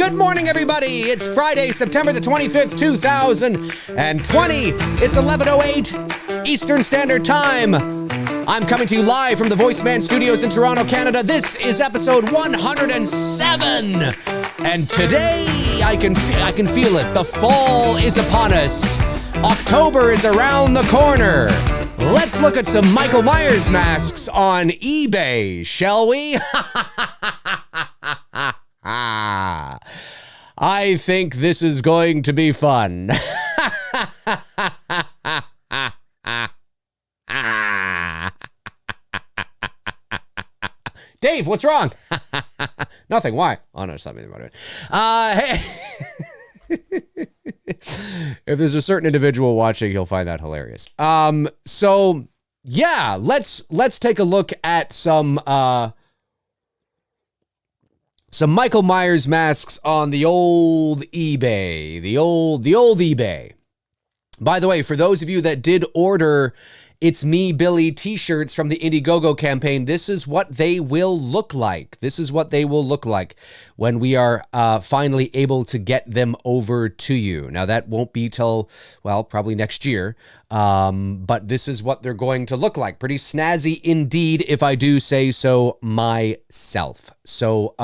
Good morning, everybody. It's Friday, September the 25th, 2020. It's 11:08 Eastern Standard Time. I'm coming to you live from the VoiceMann Studios in Toronto, Canada. This is episode 107. And today, I can feel it. The fall is upon us. October is around the corner. Let's look at some Michael Myers masks on eBay, shall we? I think this is going to be fun. Dave, what's wrong? Nothing. Why? Oh, no, something about it. Hey. If there's a certain individual watching, he'll find that hilarious. So yeah, let's take a look at some Michael Myers masks on the old eBay, the old eBay. By the way, for those of you that did order It's Me, Billy t-shirts from the Indiegogo campaign, this is what they will look like. This is what they will look like when we are finally able to get them over to you. Now, that won't be till, well, probably next year. But this is what they're going to look like. Pretty snazzy indeed, if I do say so myself. So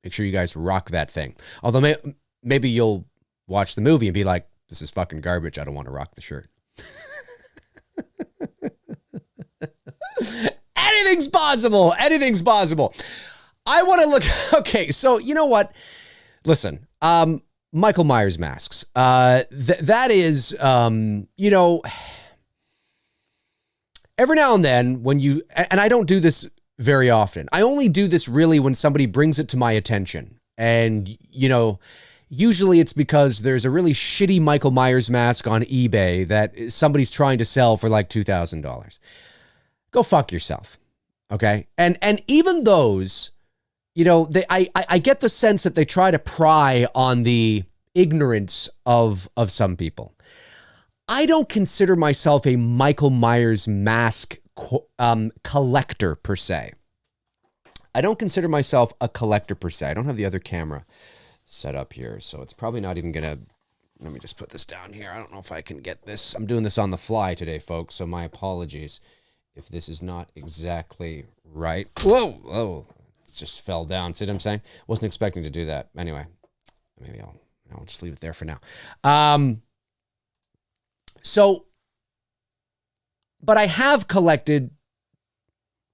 make sure you guys rock that thing. Although maybe you'll watch the movie and be like, this is fucking garbage. I don't want to rock the shirt. Anything's possible. Anything's possible. I want to look. Okay, so you know what? Listen, Michael Myers masks. That is, you know, every now and then when you, and I don't do this very often. I only do this really when somebody brings it to my attention. And, you know, usually it's because there's a really shitty Michael Myers mask on eBay that somebody's trying to sell for like $2,000. Go fuck yourself, okay? And even those, you know, I get the sense that they try to pry on the ignorance of some people. I don't consider myself a Michael Myers mask collector per se. I don't consider myself a collector per se. I don't have the other camera set up here, so it's probably not even gonna. Let me just put this down here. I don't know if I can get this. I'm doing this on the fly today, folks, so my apologies if this is not exactly right. Whoa, it just fell down. See what I'm saying? Wasn't expecting to do that. Anyway, maybe I'll just leave it there for now. But I have collected,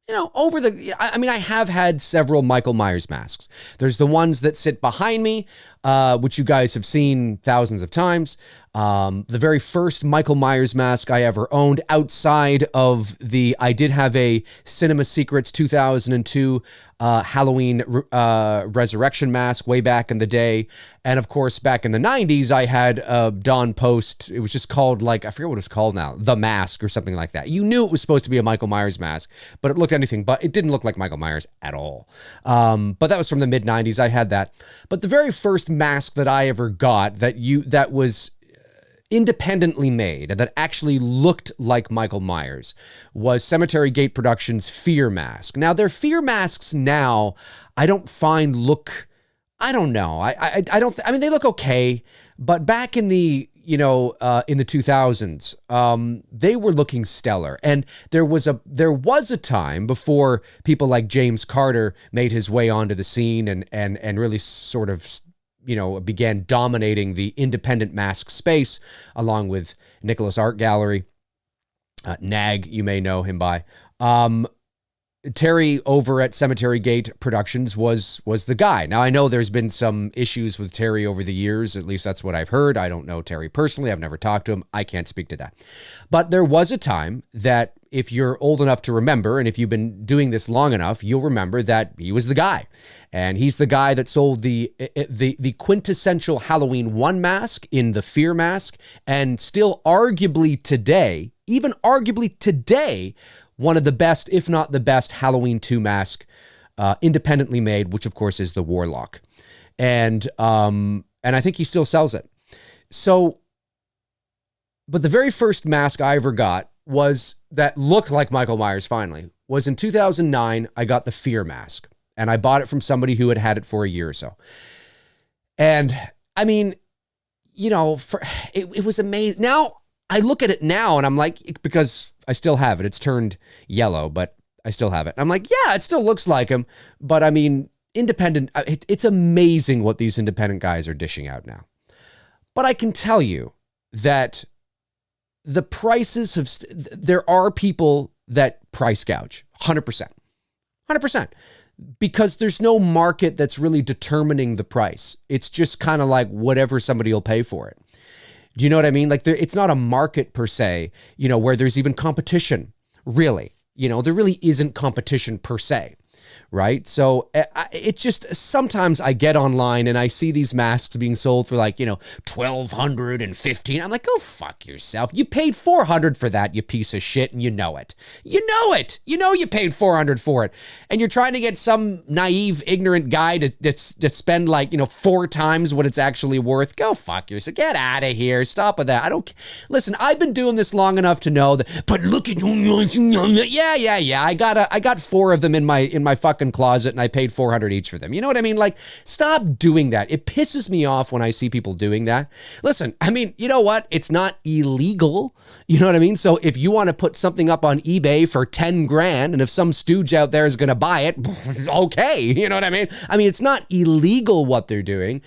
you know, I have had several Michael Myers masks. There's the ones that sit behind me, which you guys have seen thousands of times. The very first Michael Myers mask I ever owned outside of I did have a Cinema Secrets 2002 Halloween resurrection mask way back in the day. And of course, back in the 90s, I had Dawn Post. It was just called, like, I forget what it's called now, The Mask or something like that. You knew it was supposed to be a Michael Myers mask, but it looked anything but. It didn't look like Michael Myers at all. But that was from the mid 90s. I had that. But the very first mask that I ever got that was independently made and that actually looked like Michael Myers was Cemetery Gate Productions' Fear Mask. Now, their Fear masks now, I don't find I don't know. I mean, they look okay, but back in the, you know, in the 2000s, they were looking stellar. And there was a time before people like James Carter made his way onto the scene and really sort of, you know, began dominating the independent mask space, along with Nicholas Art Gallery, Nag, you may know him by. Terry over at Cemetery Gate Productions was the guy. Now, I know there's been some issues with Terry over the years. At least that's what I've heard. I don't know Terry personally. I've never talked to him. I can't speak to that. But there was a time that, if you're old enough to remember, and if you've been doing this long enough, you'll remember that he was the guy. And he's the guy that sold the quintessential Halloween 1 mask in the Fear mask, and still arguably today, one of the best, if not the best, Halloween 2 mask independently made, which of course is the Warlock. And I think he still sells it. So, but the very first mask I ever got that looked like Michael Myers finally was in 2009. I got the Fear mask. and I bought it from somebody who had it for a year or so. And I mean, you know, it was amazing. Now I look at it now and I'm like, because I still have it. It's turned yellow, but I still have it. I'm like, yeah, it still looks like him. But I mean, independent, it's amazing what these independent guys are dishing out now. But I can tell you that the prices have, there are people that price gouge 100%, 100%. Because there's no market that's really determining the price. It's just kind of like whatever somebody will pay for it. Do you know what I mean? Like it's not a market per se, you know, where there's even competition, really. You know, there really isn't competition per se, right? So it just, sometimes I get online and I see these masks being sold for like, you know, $1,200 and $1,500. I'm like, go fuck yourself. You paid $400 for that, you piece of shit, and you know it. You know it. You know you paid $400 for it. And you're trying to get some naive, ignorant guy to spend like, you know, 4 times what it's actually worth. Go fuck yourself. Get out of here. Stop with that. I don't, listen, I've been doing this long enough to know that, but look at, yeah. I got 4 of them in my fucking closet and I paid $400 each for them. You know what I mean? Like, stop doing that. It pisses me off when I see people doing that. Listen, I mean, you know what? It's not illegal. You know what I mean? So if you want to put something up on eBay for 10 grand and if some stooge out there is going to buy it, okay. You know what I mean? I mean, it's not illegal what they're doing.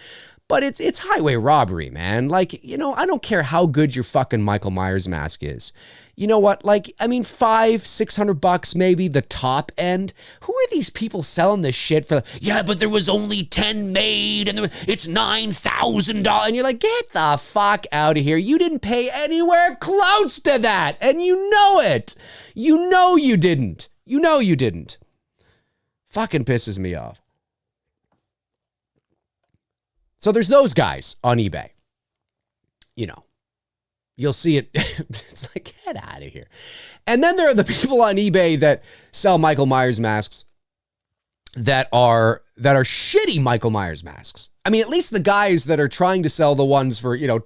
But it's highway robbery, man. Like, you know, I don't care how good your fucking Michael Myers mask is. You know what? Like, I mean, $500-$600 maybe the top end. Who are these people selling this shit for? Yeah, but there was only 10 made and it's $9,000. And you're like, get the fuck out of here. You didn't pay anywhere close to that. And you know it. You know you didn't. You know you didn't. Fucking pisses me off. So there's those guys on eBay. You know, you'll see it. It's like, get out of here. And then there are the people on eBay that sell Michael Myers masks that are shitty Michael Myers masks. I mean, at least the guys that are trying to sell the ones for, you know,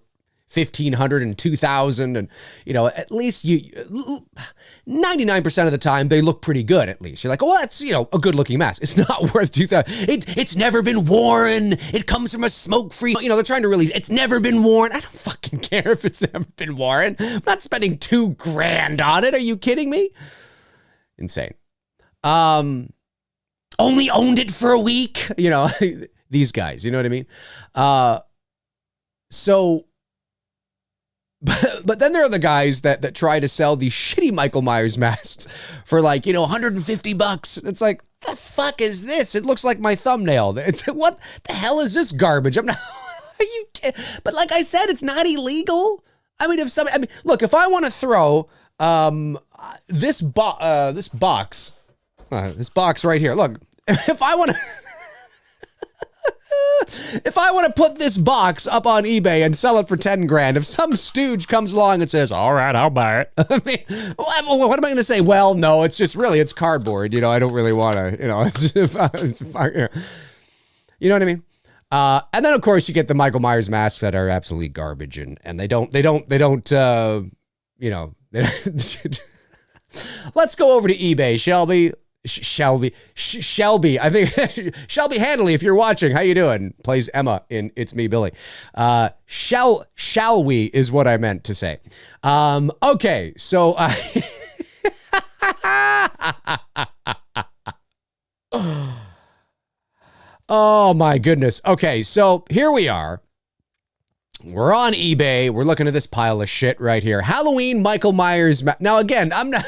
$1,500 and $2,000 and, you know, at least 99% of the time they look pretty good. At least you're like, oh, that's, you know, a good looking mask. It's not worth $2,000. It's never been worn. It comes from a smoke-free, you know, they're trying to release, it's never been worn. I don't fucking care if it's never been worn. I'm not spending $2,000 on it. Are you kidding me? Insane. Only owned it for a week. You know, these guys, you know what I mean? But then there are the guys that try to sell these shitty Michael Myers masks for like, you know, $150. It's like, the fuck is this? It looks like my thumbnail. It's what the hell is this garbage? I'm not. Are you kidding? But like I said, it's not illegal. I mean, look, if I want to throw this box right here. Look, if I want to. If I want to put this box up on eBay and sell it for 10 grand, if some stooge comes along and says, all right, I'll buy it. I mean, what am I going to say? Well, no, it's cardboard. You know, I don't really want to, you know, you know what I mean? And then of course you get the Michael Myers masks that are absolutely garbage and they don't, you know, let's go over to eBay, Shelby. Shelby, I think Shelby Handley, if you're watching, how you doing? Plays Emma in It's Me, Billy. Shall we is what I meant to say. Okay, so oh my goodness. Okay, so here we are. We're on eBay. We're looking at this pile of shit right here. Halloween Michael Myers. Now, again, I'm not.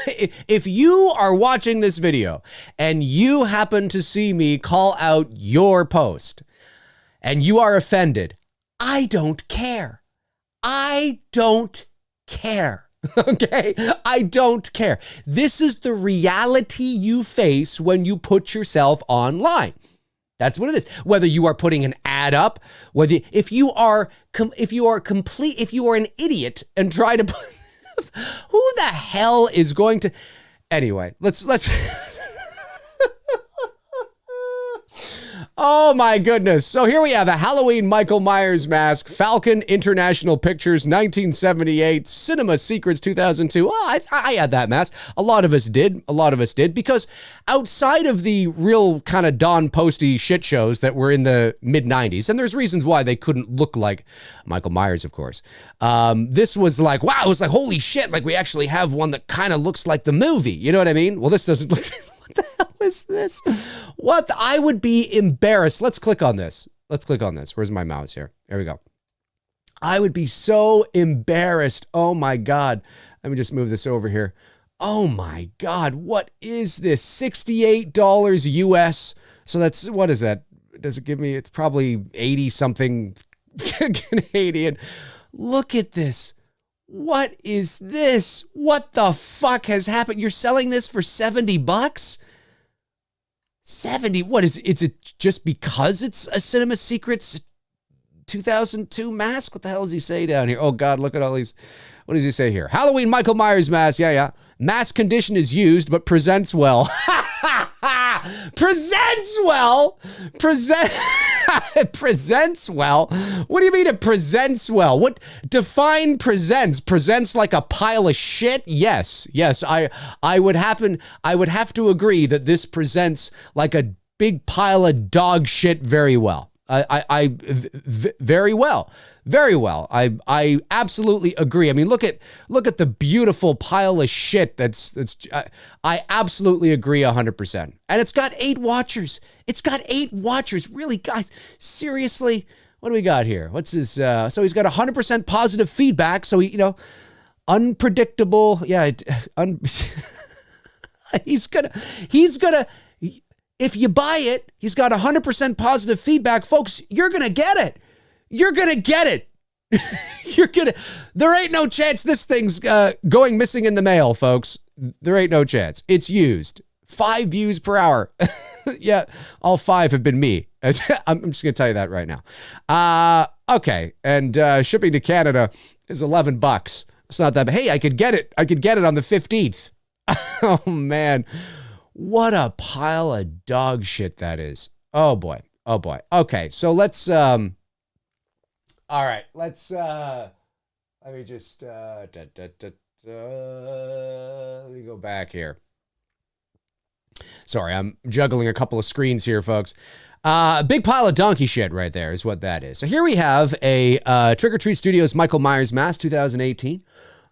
If you are watching this video and you happen to see me call out your post and you are offended, I don't care. I don't care. Okay? I don't care. This is the reality you face when you put yourself online. That's what it is. Whether you are putting an ad up, if you are an idiot and try to put, who the hell is going to, anyway, let's Oh my goodness. So here we have a Halloween Michael Myers mask, Falcon International Pictures, 1978, Cinema Secrets, 2002. Oh, I had that mask. A lot of us did. Because outside of the real kind of Don Posty shit shows that were in the mid-90s, and there's reasons why they couldn't look like Michael Myers, of course. This was like, wow, it was like, holy shit, like we actually have one that kind of looks like the movie. You know what I mean? Well, this doesn't look... What the hell is this? I would be embarrassed. Let's click on this. Where's my mouse here? There we go. I would be so embarrassed. Oh my God. Let me just move this over here. Oh my God. What is this? $68 US. So that's, what is that? Does it give me, it's probably 80 something Canadian. Look at this. What is this? What the fuck has happened? You're selling this for $70? 70? What is it just because it's a Cinema Secrets 2002 mask? What the hell does he say down here? Oh God, look at all these. What does he say here? Halloween Michael Myers mask. Yeah. Mask condition is used, but presents well. Presents well. Presents well. What do you mean it presents well? What define presents? Presents like a pile of shit? Yes. I would have to agree that this presents like a big pile of dog shit very well. Very well. I absolutely agree. I mean, look at the beautiful pile of shit that's I absolutely agree 100%. And it's got 8 watchers. Really, guys, seriously, what do we got here? What's his so he's got 100% positive feedback. So he, unpredictable. Yeah, he's gonna if you buy it, he's got 100% positive feedback. Folks, you're going to get it. There ain't no chance this thing's going missing in the mail, folks. There ain't no chance. It's used. 5 views per hour. Yeah, all 5 have been me. I'm just going to tell you that right now. Okay, and shipping to Canada is $11. It's not that bad. Hey, I could get it on the 15th. Oh, man. What a pile of dog shit that is. Oh boy. Okay, so let's all right, let's let me just let me go back here. Sorry, I'm juggling a couple of screens here, folks. Big pile of donkey shit right there is what that is. So here we have a Trick or Treat Studios Michael Myers mask 2018.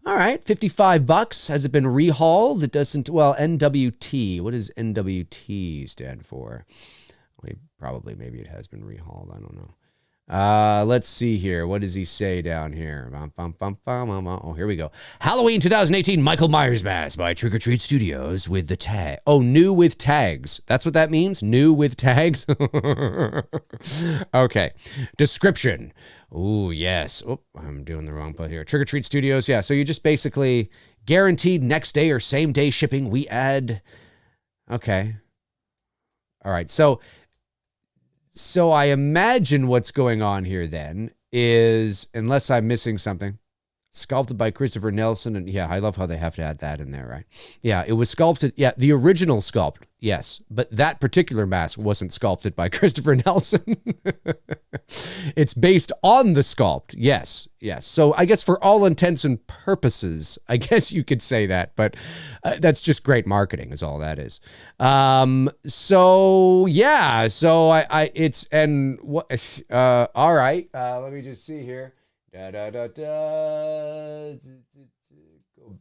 All right, $55. Has it been rehauled? It doesn't, well, NWT. What does NWT stand for? Well, maybe it has been rehauled. I don't know. Let's see here. What does he say down here? Oh, here we go. Halloween 2018 Michael Myers mask by Trick or Treat Studios with the tag. Oh, new with tags. That's what that means? New with tags? Okay. Description. Oh, yes. Oh, I'm doing the wrong part here. Trick or Treat Studios. Yeah, so you just basically guaranteed next day or same day shipping. We add. Okay. All right. So I imagine what's going on here then is, unless I'm missing something, sculpted by Christopher Nelson. And yeah, I love how they have to add that in there, right? Yeah, it was sculpted. Yeah, the original sculpt. Yes, but that particular mask wasn't sculpted by Christopher Nelson. It's based on the sculpt. Yes. So I guess for all intents and purposes, I guess you could say that, but that's just great marketing is all that is. So yeah, so it's, and what, all right, let me just see here. Go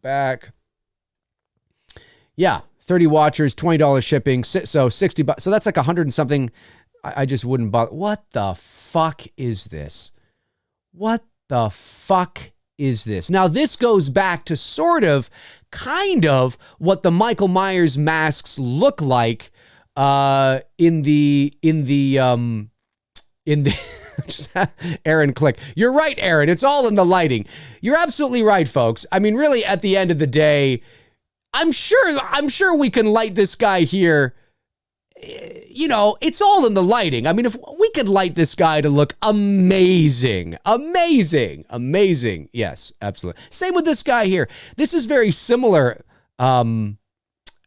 back. Yeah. 30 watchers, $20 shipping, so $60. So that's like 100 and something. I just wouldn't bother. What the fuck is this? What the fuck is this? Now this goes back to kind of what the Michael Myers masks look like in the just Aaron click. You're right, Aaron. It's all in the lighting. You're absolutely right, folks. I mean, really, at the end of the day, I'm sure we can light this guy here. It's all in the lighting. I mean, if we could light this guy to look amazing. Yes, absolutely. Same with this guy here. This is very similar,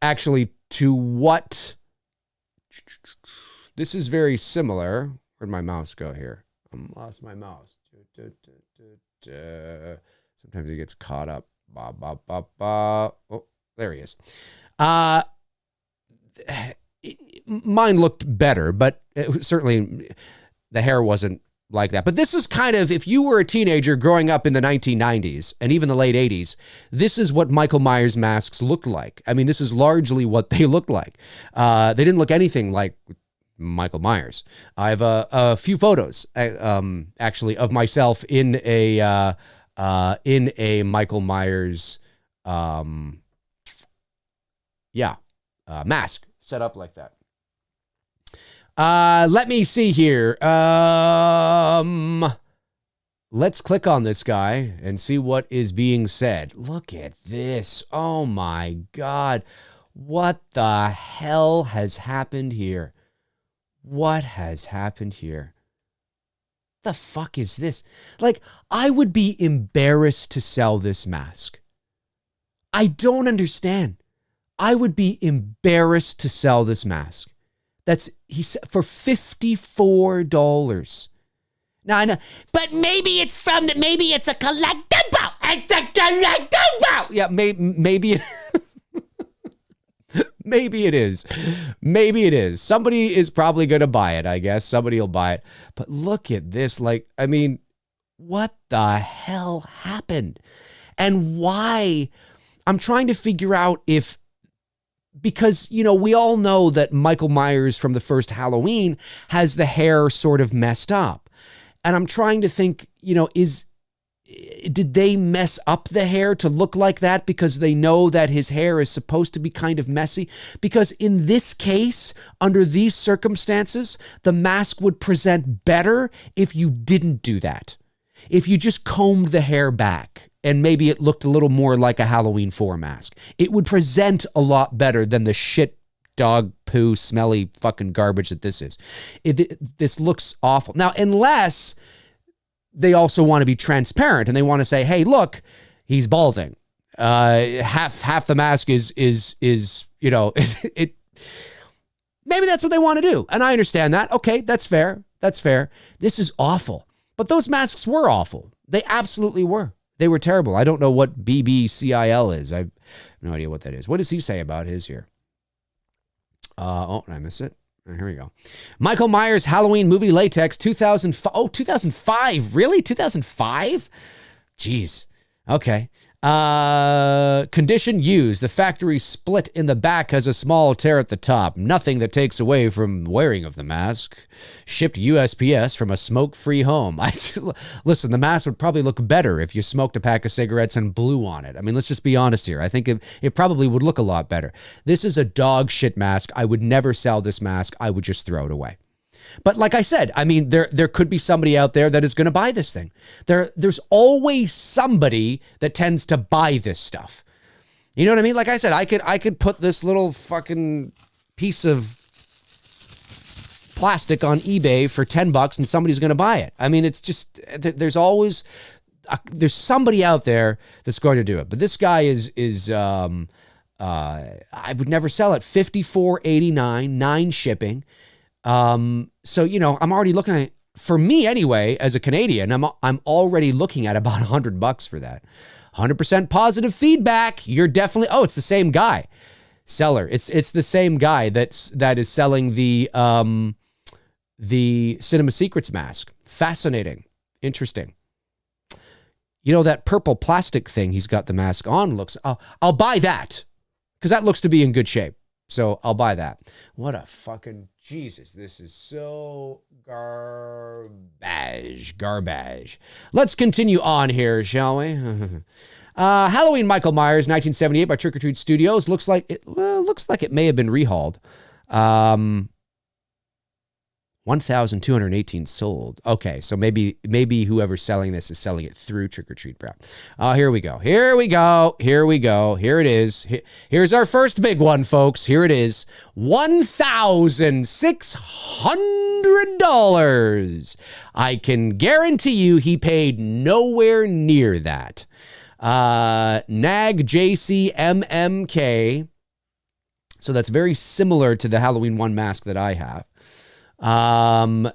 actually, to what This is very similar. Where'd my mouse go here? I lost my mouse. Sometimes it gets caught up. Oh, there he is. Mine looked better, but certainly the hair wasn't like that. But this is kind of, if you were a teenager growing up in the 1990s and even the late 80s, this is what Michael Myers masks looked like. I mean, this is largely what they looked like. They didn't look anything like Michael Myers. I have a few photos, actually, of myself in a Michael Myers, mask set up like that. Let me see here. Let's click on this guy and see what is being said. Look at this. Oh my God. What the hell has happened here? What has happened here? The fuck is this? Like, I would be embarrassed to sell this mask. I don't understand. I would be embarrassed to sell this mask. He said for $54. Now I know, but maybe it's a collectible. It's a collectible. Yeah, maybe maybe it is. Maybe it is. Somebody is probably going to buy it, I guess. Somebody will buy it. But look at this. Like, I mean, what the hell happened? And why? I'm trying to figure out if, because, you know, we all know that Michael Myers from the first Halloween has the hair sort of messed up. And I'm trying to think, you know, did they mess up the hair to look like that because they know that his hair is supposed to be kind of messy? Because in this case, under these circumstances, the mask would present better if you didn't do that. If you just combed the hair back and maybe it looked a little more like a Halloween 4 mask, it would present a lot better than the shit dog poo smelly fucking garbage that this is. This looks awful. Now, unless they also want to be transparent and they want to say, hey, look, he's balding. Half the mask is you know, it maybe that's what they want to do. And I understand that. Okay, that's fair. That's fair. This is awful. But those masks were awful. They absolutely were. They were terrible. I don't know what BBCIL is. I have no idea what that is. What does he say about his here? Oh, did I miss it? Here we go. Michael Myers Halloween movie latex 2005. Oh, 2005. Really? 2005? Jeez. Okay. Condition used. The factory split in the back has a small tear at the top. Nothing that takes away from wearing of the mask. Shipped USPS from a smoke-free home. Listen, the mask would probably look better if you smoked a pack of cigarettes and blew on it. I mean, let's just be honest here. I think it probably would look a lot better. This is a dog shit mask. I would never sell this mask. I would just throw it away. But like I said, I mean, there could be somebody out there that is going to buy this thing. There's always somebody that tends to buy this stuff. You know what I mean? Like I said, I could put this little fucking piece of plastic on eBay for $10 and somebody's going to buy it. I mean, it's just, there's always, there's somebody out there that's going to do it. But this guy is I would never sell it. $54.89, 9 shipping. So, you know, I'm already looking at, for me anyway, as a Canadian, I'm already looking at about $100 for that. 100% positive feedback. You're definitely, oh, it's the same guy. Seller. It's the same guy that is selling the Cinema Secrets mask. Fascinating. Interesting. You know, that purple plastic thing he's got the mask on looks, I'll buy that because that looks to be in good shape. So I'll buy that. What a fucking Jesus. This is so garbage. Let's continue on here, shall we? Halloween Michael Myers, 1978 by Trick or Treat Studios. Looks like it may have been rehauled. 1,218 sold. Okay, so maybe whoever's selling this is selling it through Trick or Treat, bro. Here we go. Here it is. Here's our first big one, folks. Here it is. $1,600. I can guarantee you he paid nowhere near that. NAG JC MMK. So that's very similar to the Halloween 1 mask that I have. 10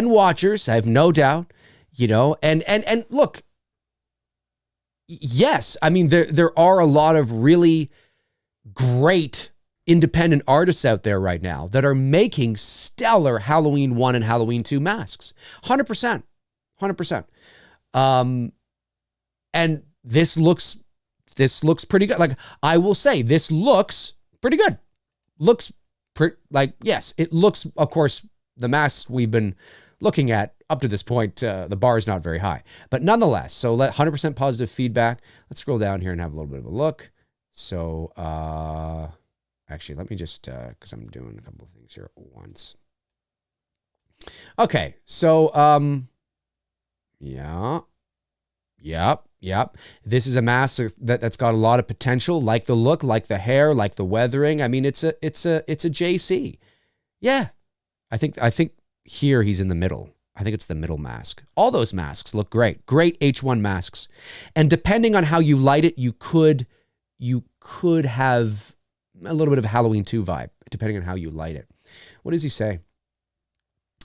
watchers, I have no doubt, and look, yes, I mean, there are a lot of really great independent artists out there right now that are making stellar Halloween 1 and Halloween 2 masks. 100%. 100%. And this looks pretty good. Like, I will say, this looks pretty good. Yes, it looks, of course, the masks we've been looking at up to this point, the bar is not very high. But nonetheless, so 100% positive feedback. Let's scroll down here and have a little bit of a look. So, actually, let me just, because I'm doing a couple of things here at once. Okay, so, yeah. Yep. This is a mask that's got a lot of potential, like the look, like the hair, like the weathering. I mean, it's a JC. Yeah. I think here he's in the middle. I think it's the middle mask. All those masks look great. Great H1 masks. And depending on how you light it, you could have a little bit of a Halloween 2 vibe, depending on how you light it. What does he say?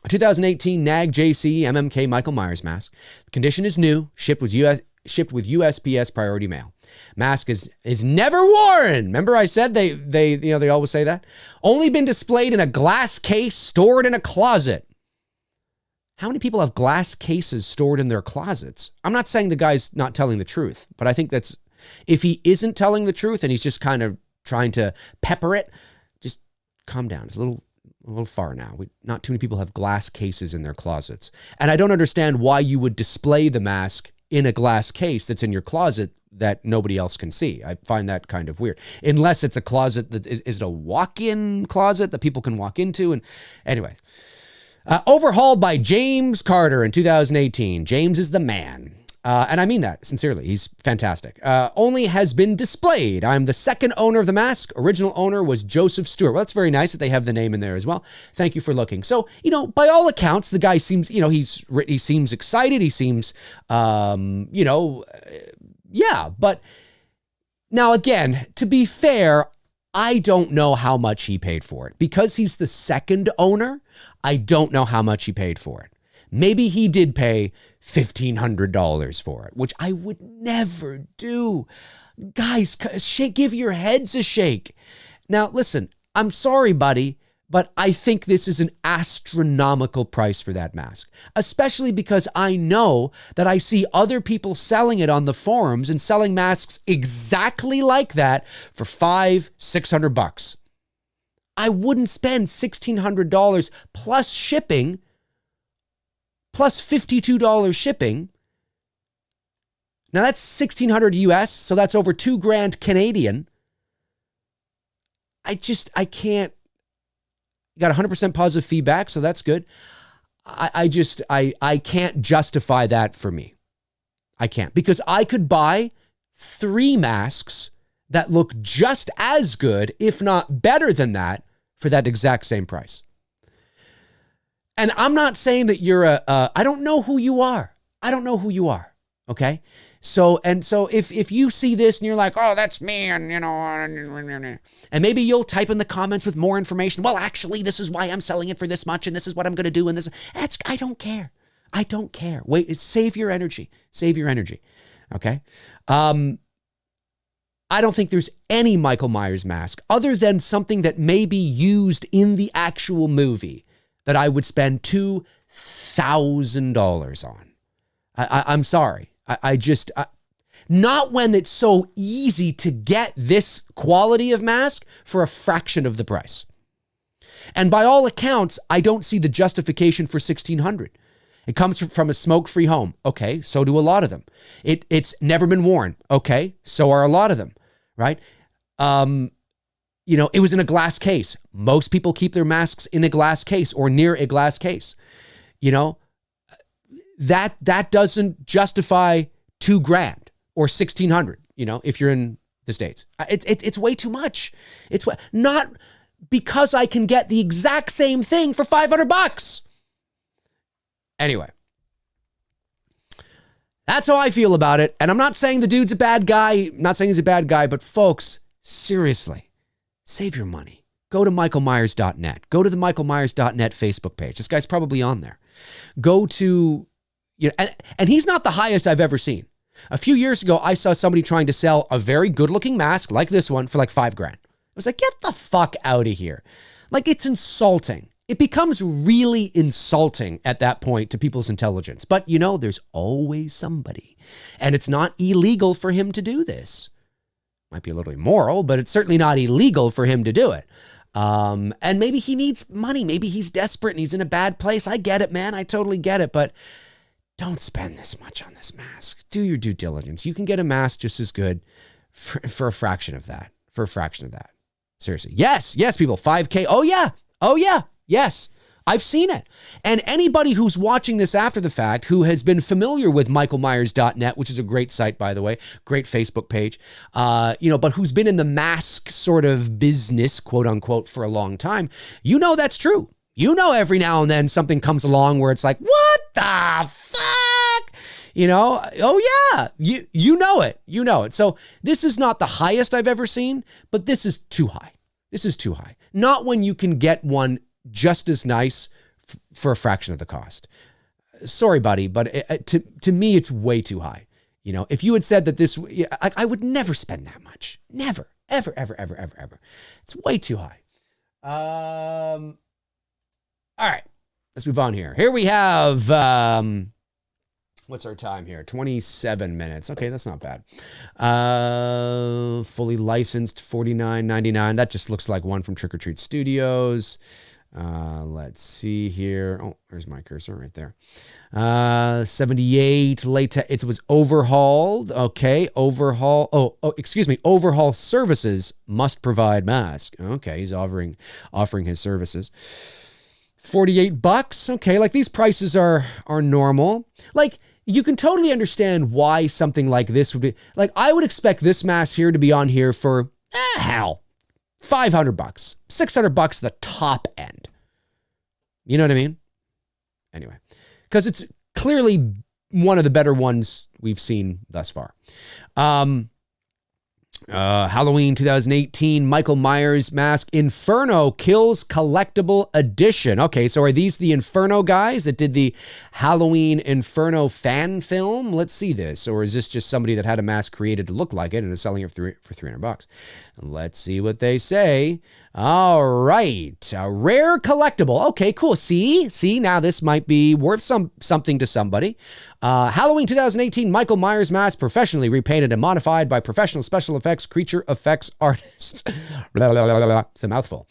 2018 NAG JC MMK Michael Myers mask. The condition is new, shipped with USPS priority mail. Mask is never worn. Remember I said they always say that? Only been displayed in a glass case stored in a closet. How many people have glass cases stored in their closets? I'm not saying the guy's not telling the truth, but I think that's, if he isn't telling the truth and he's just kind of trying to pepper it, just calm down. It's a little far now. Not too many people have glass cases in their closets. And I don't understand why you would display the mask in a glass case that's in your closet that nobody else can see. I find that kind of weird. Unless it's a closet that is it a walk-in closet that people can walk into? And anyways, overhauled by James Carter in 2018. James is the man. And I mean that sincerely. He's fantastic. Only has been displayed. I'm the second owner of the mask. Original owner was Joseph Stewart. Well, that's very nice that they have the name in there as well. Thank you for looking. So, by all accounts, the guy seems, he seems excited. He seems, yeah. But now again, to be fair, I don't know how much he paid for it. Because he's the second owner, I don't know how much he paid for it. Maybe he did pay $1,500 for it, which I would never do. Guys, give your heads a shake. Now, listen, I'm sorry, buddy, but I think this is an astronomical price for that mask, especially because I know that I see other people selling it on the forums and selling masks exactly like that for $500-$600. I wouldn't spend $1,600 plus shipping, plus $52 shipping. Now that's $1,600 US, so that's over $2,000 Canadian. I can't. You got 100% positive feedback, so that's good. I can't justify that for me. I can't, because I could buy 3 masks that look just as good, if not better than that, for that exact same price. And I'm not saying that you're I don't know who you are. I don't know who you are. Okay. So if you see this and you're like, oh, that's me. And and maybe you'll type in the comments with more information. Well, actually, this is why I'm selling it for this much. And this is what I'm going to do. And I don't care. I don't care. Wait, save your energy. Save your energy. Okay. I don't think there's any Michael Myers mask other than something that may be used in the actual movie that I would spend $2,000 on. I'm sorry. Not when it's so easy to get this quality of mask for a fraction of the price. And by all accounts, I don't see the justification for $1,600. It comes from a smoke-free home. Okay, so do a lot of them. It's never been worn. Okay, so are a lot of them, right? It was in a glass case. Most people keep their masks in a glass case or near a glass case. That doesn't justify $2,000 or $1,600, if you're in the States. It's way too much. It's not because I can get the exact same thing for $500. Anyway, that's how I feel about it. And I'm not saying the dude's a bad guy. I'm not saying he's a bad guy, but folks, seriously, save your money. go to michaelmyers.net. Go to the michaelmyers.net Facebook page. This guy's probably on there. Go to, and he's not the highest I've ever seen. A few years ago, I saw somebody trying to sell a very good-looking mask like this one for like $5,000. I was like, get the fuck out of here. Like, it's insulting. It becomes really insulting at that point to people's intelligence. But, there's always somebody. And it's not illegal for him to do this. Might be a little immoral, but it's certainly not illegal for him to do it. And maybe he needs money. Maybe he's desperate and he's in a bad place. I get it, man. I totally get it. But don't spend this much on this mask. Do your due diligence. You can get a mask just as good for a fraction of that. Seriously. Yes, people. $5,000. Oh, yeah. Yes, I've seen it. And anybody who's watching this after the fact, who has been familiar with michaelmyers.net, which is a great site, by the way, great Facebook page, but who's been in the mask sort of business, quote unquote, for a long time, that's true. Every now and then something comes along where it's like, what the fuck? Oh yeah, you know it. So this is not the highest I've ever seen, but this is too high. Not when you can get one just as nice for a fraction of the cost. Sorry, buddy, but to me, it's way too high. If you had said that this, I would never spend that much. Never, ever. It's way too high. All right, let's move on here. Here we have, what's our time here? 27 minutes. Okay, that's not bad. Fully licensed, $49.99. That just looks like one from Trick or Treat Studios. Let's see here. Oh, there's my cursor right there. 78 latex. It was overhauled. Okay, overhaul. Excuse me. Overhaul services must provide mask. Okay, he's offering his services. $48. Okay, like these prices are normal. Like, you can totally understand why something like this would be, like, I would expect this mask here to be on here for, $500, $600, the top end. You know what I mean? Anyway, because it's clearly one of the better ones we've seen thus far. Halloween 2018, Michael Myers mask, Inferno Kills Collectible Edition. Okay, so are these the Inferno guys that did the Halloween Inferno fan film? Let's see this. Or is this just somebody that had a mask created to look like it and is selling it for $300? Let's see what they say. All right, a rare collectible. Okay, cool. See, now this might be worth something to somebody. Halloween 2018 Michael Myers mask, professionally repainted and modified by professional special effects creature effects artists. Blah, blah, blah, blah. It's a mouthful.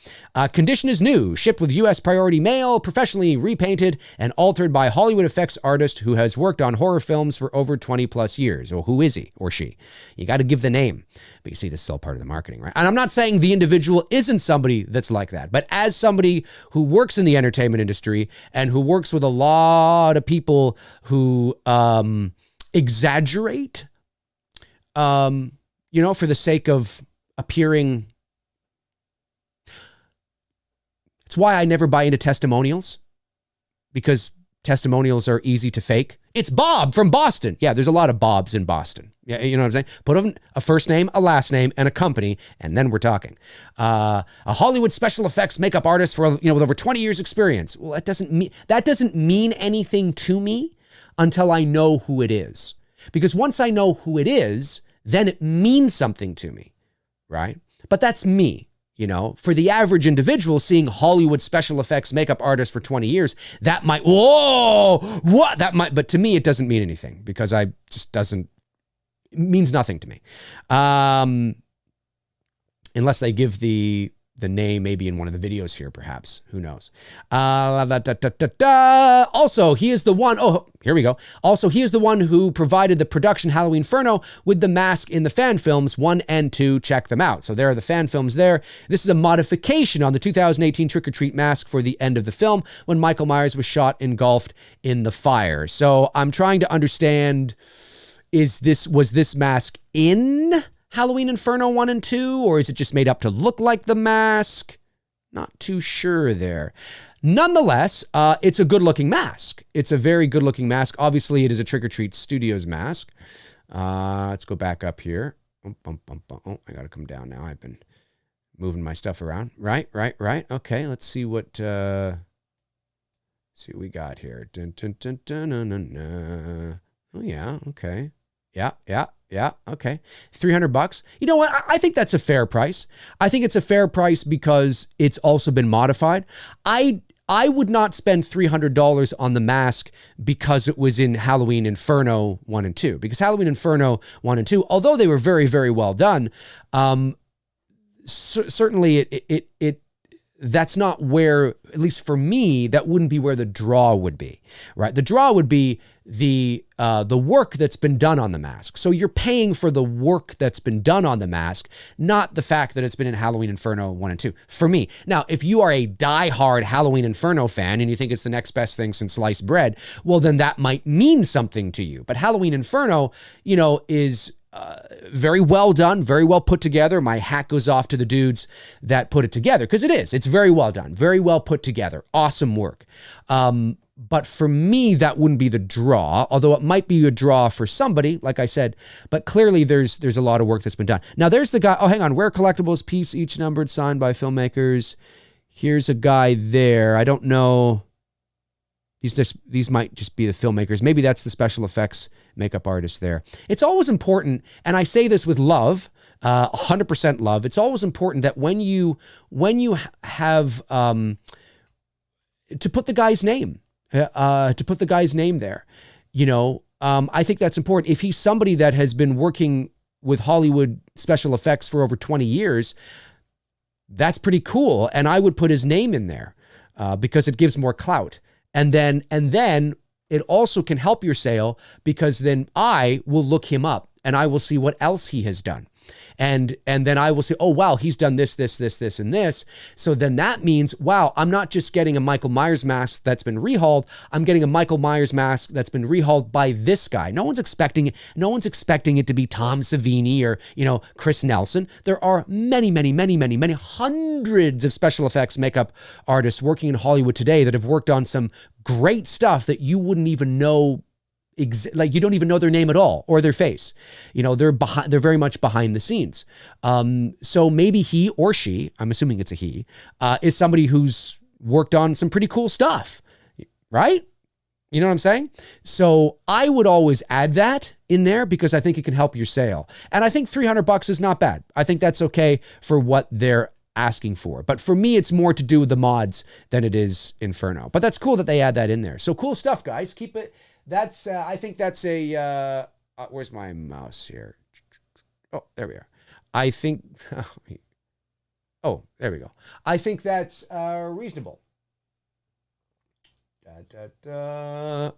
Condition is new, shipped with U.S. priority mail, professionally repainted and altered by Hollywood effects artist who has worked on horror films for over 20 plus years. Or who is he or she? You got to give the name. But you see, this is all part of the marketing, right? And I'm not saying the individual isn't somebody that's like that, but as somebody who works in the entertainment industry and who works with a lot of people who exaggerate, for the sake of appearing. It's why I never buy into testimonials, because testimonials are easy to fake. It's Bob from Boston. Yeah, there's a lot of Bobs in Boston. Yeah, you know what I'm saying? Put a first name, a last name, and a company, and then we're talking. A Hollywood special effects makeup artist for with over 20 years experience. Well, that doesn't mean anything to me until I know who it is. Because once I know who it is, then it means something to me, right? But that's me. For the average individual seeing Hollywood special effects makeup artist for 20 years, that might, but to me, it doesn't mean anything because it means nothing to me. Unless they give the name maybe in one of the videos here, perhaps. Who knows? Also, he is the one, here we go. Also, he is the one who provided the production Halloween Inferno with the mask in the fan films 1 and 2. Check them out. So there are the fan films there. This is a modification on the 2018 Trick or Treat mask for the end of the film when Michael Myers was shot engulfed in the fire. So I'm trying to understand, was this mask in Halloween Inferno 1 and 2, or is it just made up to look like the mask? Not too sure there. Nonetheless, it's a good-looking mask. It's a very good-looking mask. Obviously, it is a Trick or Treat Studios mask. Let's go back up here. Oh, I got to come down now. I've been moving my stuff around. Right. Okay, let's see what we got here. Dun, dun, dun, dun, dun, dun, dun. Oh, yeah, okay. Yeah, okay. $300. You know what? I think that's a fair price. I think it's a fair price because it's also been modified. I would not spend $300 on the mask because it was in Halloween Inferno 1 and 2. Because Halloween Inferno 1 and 2, although they were very, very well done, certainly it that's not where, at least for me, that wouldn't be where the draw would be, right? The draw would be the work that's been done on the mask. So you're paying for the work that's been done on the mask, not the fact that it's been in Halloween Inferno 1 and 2, for me. Now, if you are a diehard Halloween Inferno fan and you think it's the next best thing since sliced bread, well, then that might mean something to you. But Halloween Inferno, you know, is very well done, very well put together. My hat goes off to the dudes that put it together, because it is. It's very well done, very well put together. Awesome work. But for me, that wouldn't be the draw, although it might be a draw for somebody, like I said. But clearly, there's a lot of work that's been done. Now, there's the guy. Oh, hang on. Rare collectibles, piece each numbered, signed by filmmakers. Here's a guy there. I don't know. These might just be the filmmakers. Maybe that's the special effects makeup artist there. It's always important, and I say this with love, 100% love. It's always important that when you have to put the guy's name, there, you know, I think that's important. If he's somebody that has been working with Hollywood special effects for over 20 years, that's pretty cool. And I would put his name in there because it gives more clout. And then it also can help your sale, because then I will look him up and I will see what else he has done. And then I will say, oh, wow, he's done this, and this. So then that means, wow, I'm not just getting a Michael Myers mask that's been rehauled. I'm getting a Michael Myers mask that's been rehauled by this guy. No one's expecting it to be Tom Savini or, you know, Chris Nelson. There are many hundreds of special effects makeup artists working in Hollywood today that have worked on some great stuff that you wouldn't even know. Like, you don't even know their name at all or their face. You know, they're very much behind the scenes. So maybe he or she, I'm assuming it's a he, is somebody who's worked on some pretty cool stuff, right? You know what I'm saying? So I would always add that in there because I think it can help your sale. And I think $300 is not bad. I think that's okay for what they're asking for. But for me, it's more to do with the mods than it is Inferno. But that's cool that they add that in there. So cool stuff, guys. Keep it. That's, I think that's a, where's my mouse here? Oh, there we are. I think, oh, there we go. I think that's reasonable. I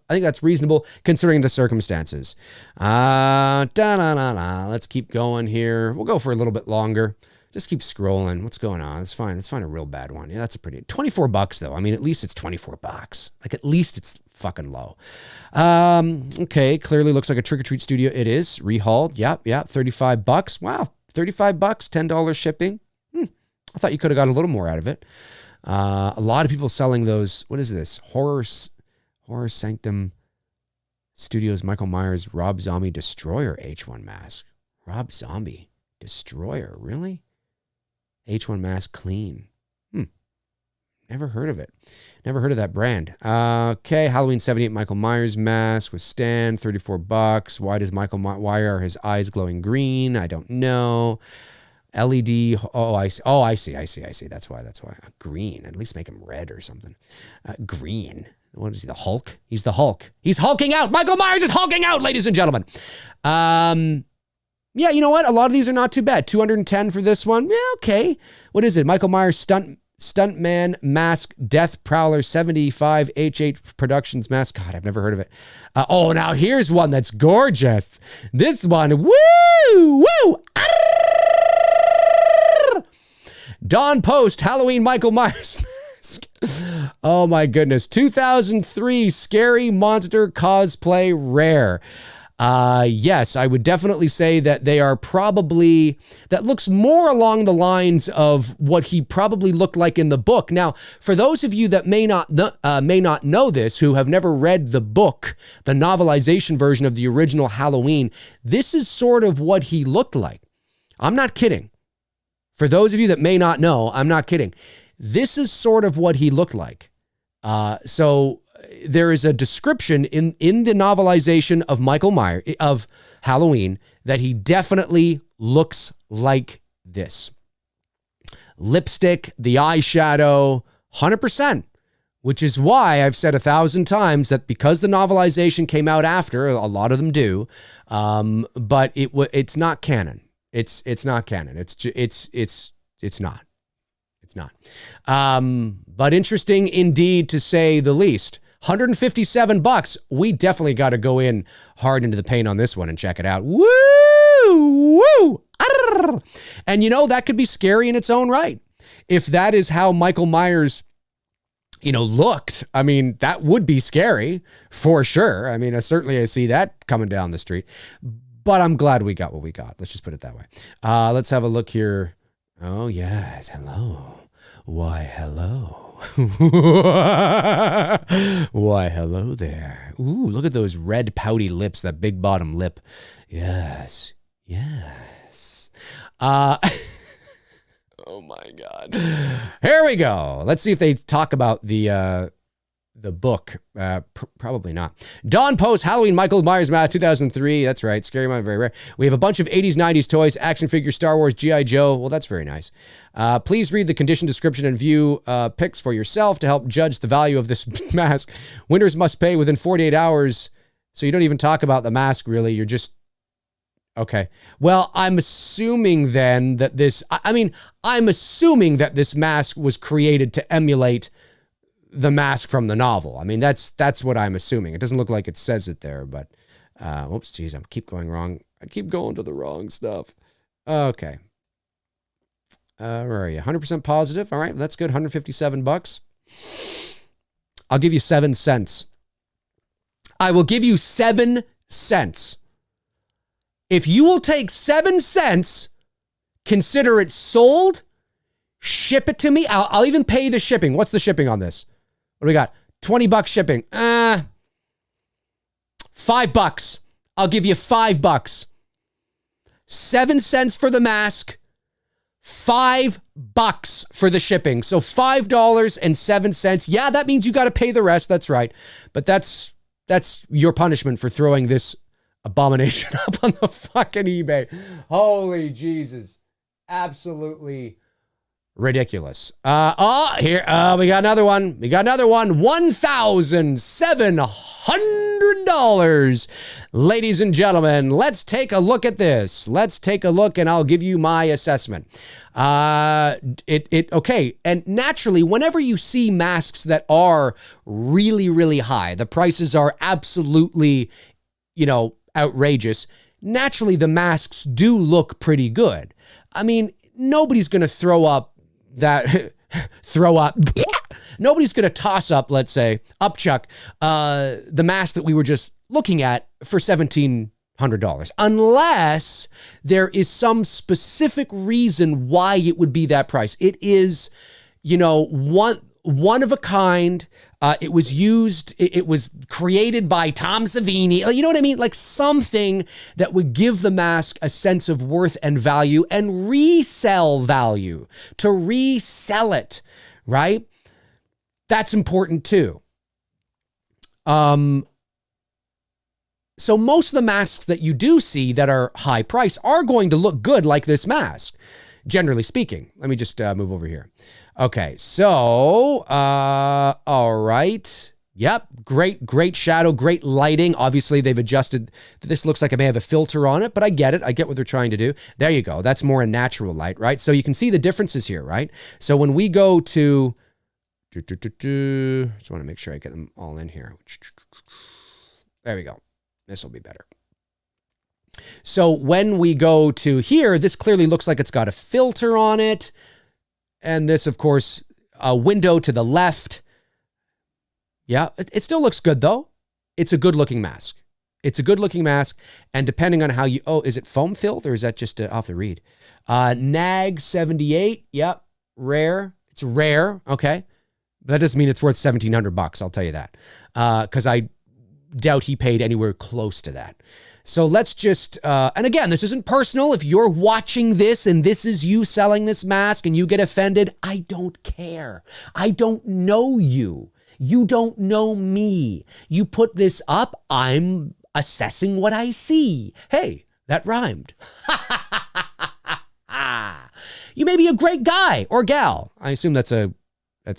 think that's reasonable considering the circumstances. Let's keep going here. We'll go for a little bit longer. Just keep scrolling. What's going on? It's fine. Let's find a real bad one. Yeah, that's a pretty... $24 though. I mean, at least it's $24. Like, at least it's fucking low. Okay, clearly looks like a Trick or Treat studio. It is. Rehauled. Yep. $35. Wow. $35, $10 shipping. I thought you could have got a little more out of it. A lot of people selling those... What is this? Horror Sanctum Studios Michael Myers Rob Zombie Destroyer H1 mask. Rob Zombie Destroyer. Really? H1 mask clean. Never heard of it. Never heard of that brand. Okay, Halloween 78 Michael Myers mask with stand, $34. Why are his eyes glowing green? I don't know. LED. Oh, I see. That's why. Green. At least make him red or something. Green. What is he? The Hulk? He's the Hulk. He's hulking out. Michael Myers is hulking out, ladies and gentlemen. Yeah, you know what? A lot of these are not too bad. $210 for this one. Yeah, okay. What is it? Michael Myers Stuntman Mask Death Prowler 75 H8 Productions Mask. God, I've never heard of it. Oh, now here's one that's gorgeous. This one. Woo! Dawn Post Halloween Michael Myers mask. Oh my goodness. 2003 Scary Monster Cosplay Rare. Yes, I would definitely say that they are probably, that looks more along the lines of what he probably looked like in the book. Now, for those of you that may not know this, who have never read the book, the novelization version of the original Halloween, this is sort of what he looked like. I'm not kidding. For those of you that may not know, I'm not kidding. This is sort of what he looked like. So there is a description in the novelization of Michael Myers, of Halloween, that he definitely looks like this. Lipstick, the eyeshadow, 100%. Which is why I've said 1,000 times that because the novelization came out after, a lot of them do, but it's not canon. It's not canon. It's not. It's not. But interesting indeed, to say the least. $157. We definitely got to go in hard into the paint on this one and check it out. Woo! Woo! Arr! And you know, that could be scary in its own right. If that is how Michael Myers, looked, I mean, that would be scary for sure. I mean, certainly I see that coming down the street, but I'm glad we got what we got. Let's just put it that way. Let's have a look here. Oh, yes. Hello. Why, hello. Why, hello there. Ooh, look at those red pouty lips, that big bottom lip. Yes. Yes. Oh my God. Here we go. Let's see if they talk about the book. Probably not. Dawn Post, Halloween Michael Myers Mask 2003. That's right. Scary Mind, very rare. We have a bunch of 80s, 90s toys, action figures, Star Wars, G.I. Joe. Well, that's very nice. Please read the condition description and view pics for yourself to help judge the value of this mask. Winners must pay within 48 hours. So you don't even talk about the mask, really. You're just... Okay. Well, I'm assuming then that I'm assuming that this mask was created to emulate the mask from the novel. I mean, that's what I'm assuming. It doesn't look like it says it there, but, whoops, geez, I keep going wrong. I keep going to the wrong stuff. Okay. Where are you? 100% positive. All right. That's good. $157. I'll give you 7 cents. I will give you 7 cents. If you will take 7 cents, consider it sold, ship it to me. I'll even pay the shipping. What's the shipping on this? What do we got? $20 shipping. $5. I'll give you $5. 7 cents for the mask, $5 for the shipping. So $5.07. Yeah, that means you got to pay the rest. That's right. But that's your punishment for throwing this abomination up on the fucking eBay. Holy Jesus. Absolutely ridiculous. Here, we got another one. $1,700. Ladies and gentlemen, let's take a look at this. Let's take a look and I'll give you my assessment. Okay. And naturally, whenever you see masks that are really, really high, the prices are absolutely, outrageous. Naturally, the masks do look pretty good. I mean, nobody's going to nobody's going to toss up, let's say, upchuck, the mask that we were just looking at for $1,700, unless there is some specific reason why it would be that price. It is, one of a kind. It was used, it was created by Tom Savini. You know what I mean? Like something that would give the mask a sense of worth and value and resell value, to resell it, right? That's important too. So most of the masks that you do see that are high price are going to look good like this mask, generally speaking. Let me just move over here. Okay, so, all right. Yep, great shadow, great lighting. Obviously, they've adjusted. This looks like it may have a filter on it, but I get it. I get what they're trying to do. There you go. That's more a natural light, right? So you can see the differences here, right? So when we go to, just want to make sure I get them all in here. There we go. This will be better. So when we go to here, this clearly looks like it's got a filter on it. And this, of course, a window to the left. Yeah, it still looks good, though. It's a good-looking mask. It's a good-looking mask. And depending on how you... Oh, is it foam filled or is that just off the read? NAG 78. Yep. Rare. It's rare. Okay. That doesn't mean it's worth $1,700. I'll tell you that. Because I doubt he paid anywhere close to that. So let's just, and again, this isn't personal. If you're watching this and this is you selling this mask and you get offended, I don't care. I don't know you. You don't know me. You put this up, I'm assessing what I see. Hey, that rhymed. You may be a great guy or gal. I assume that's a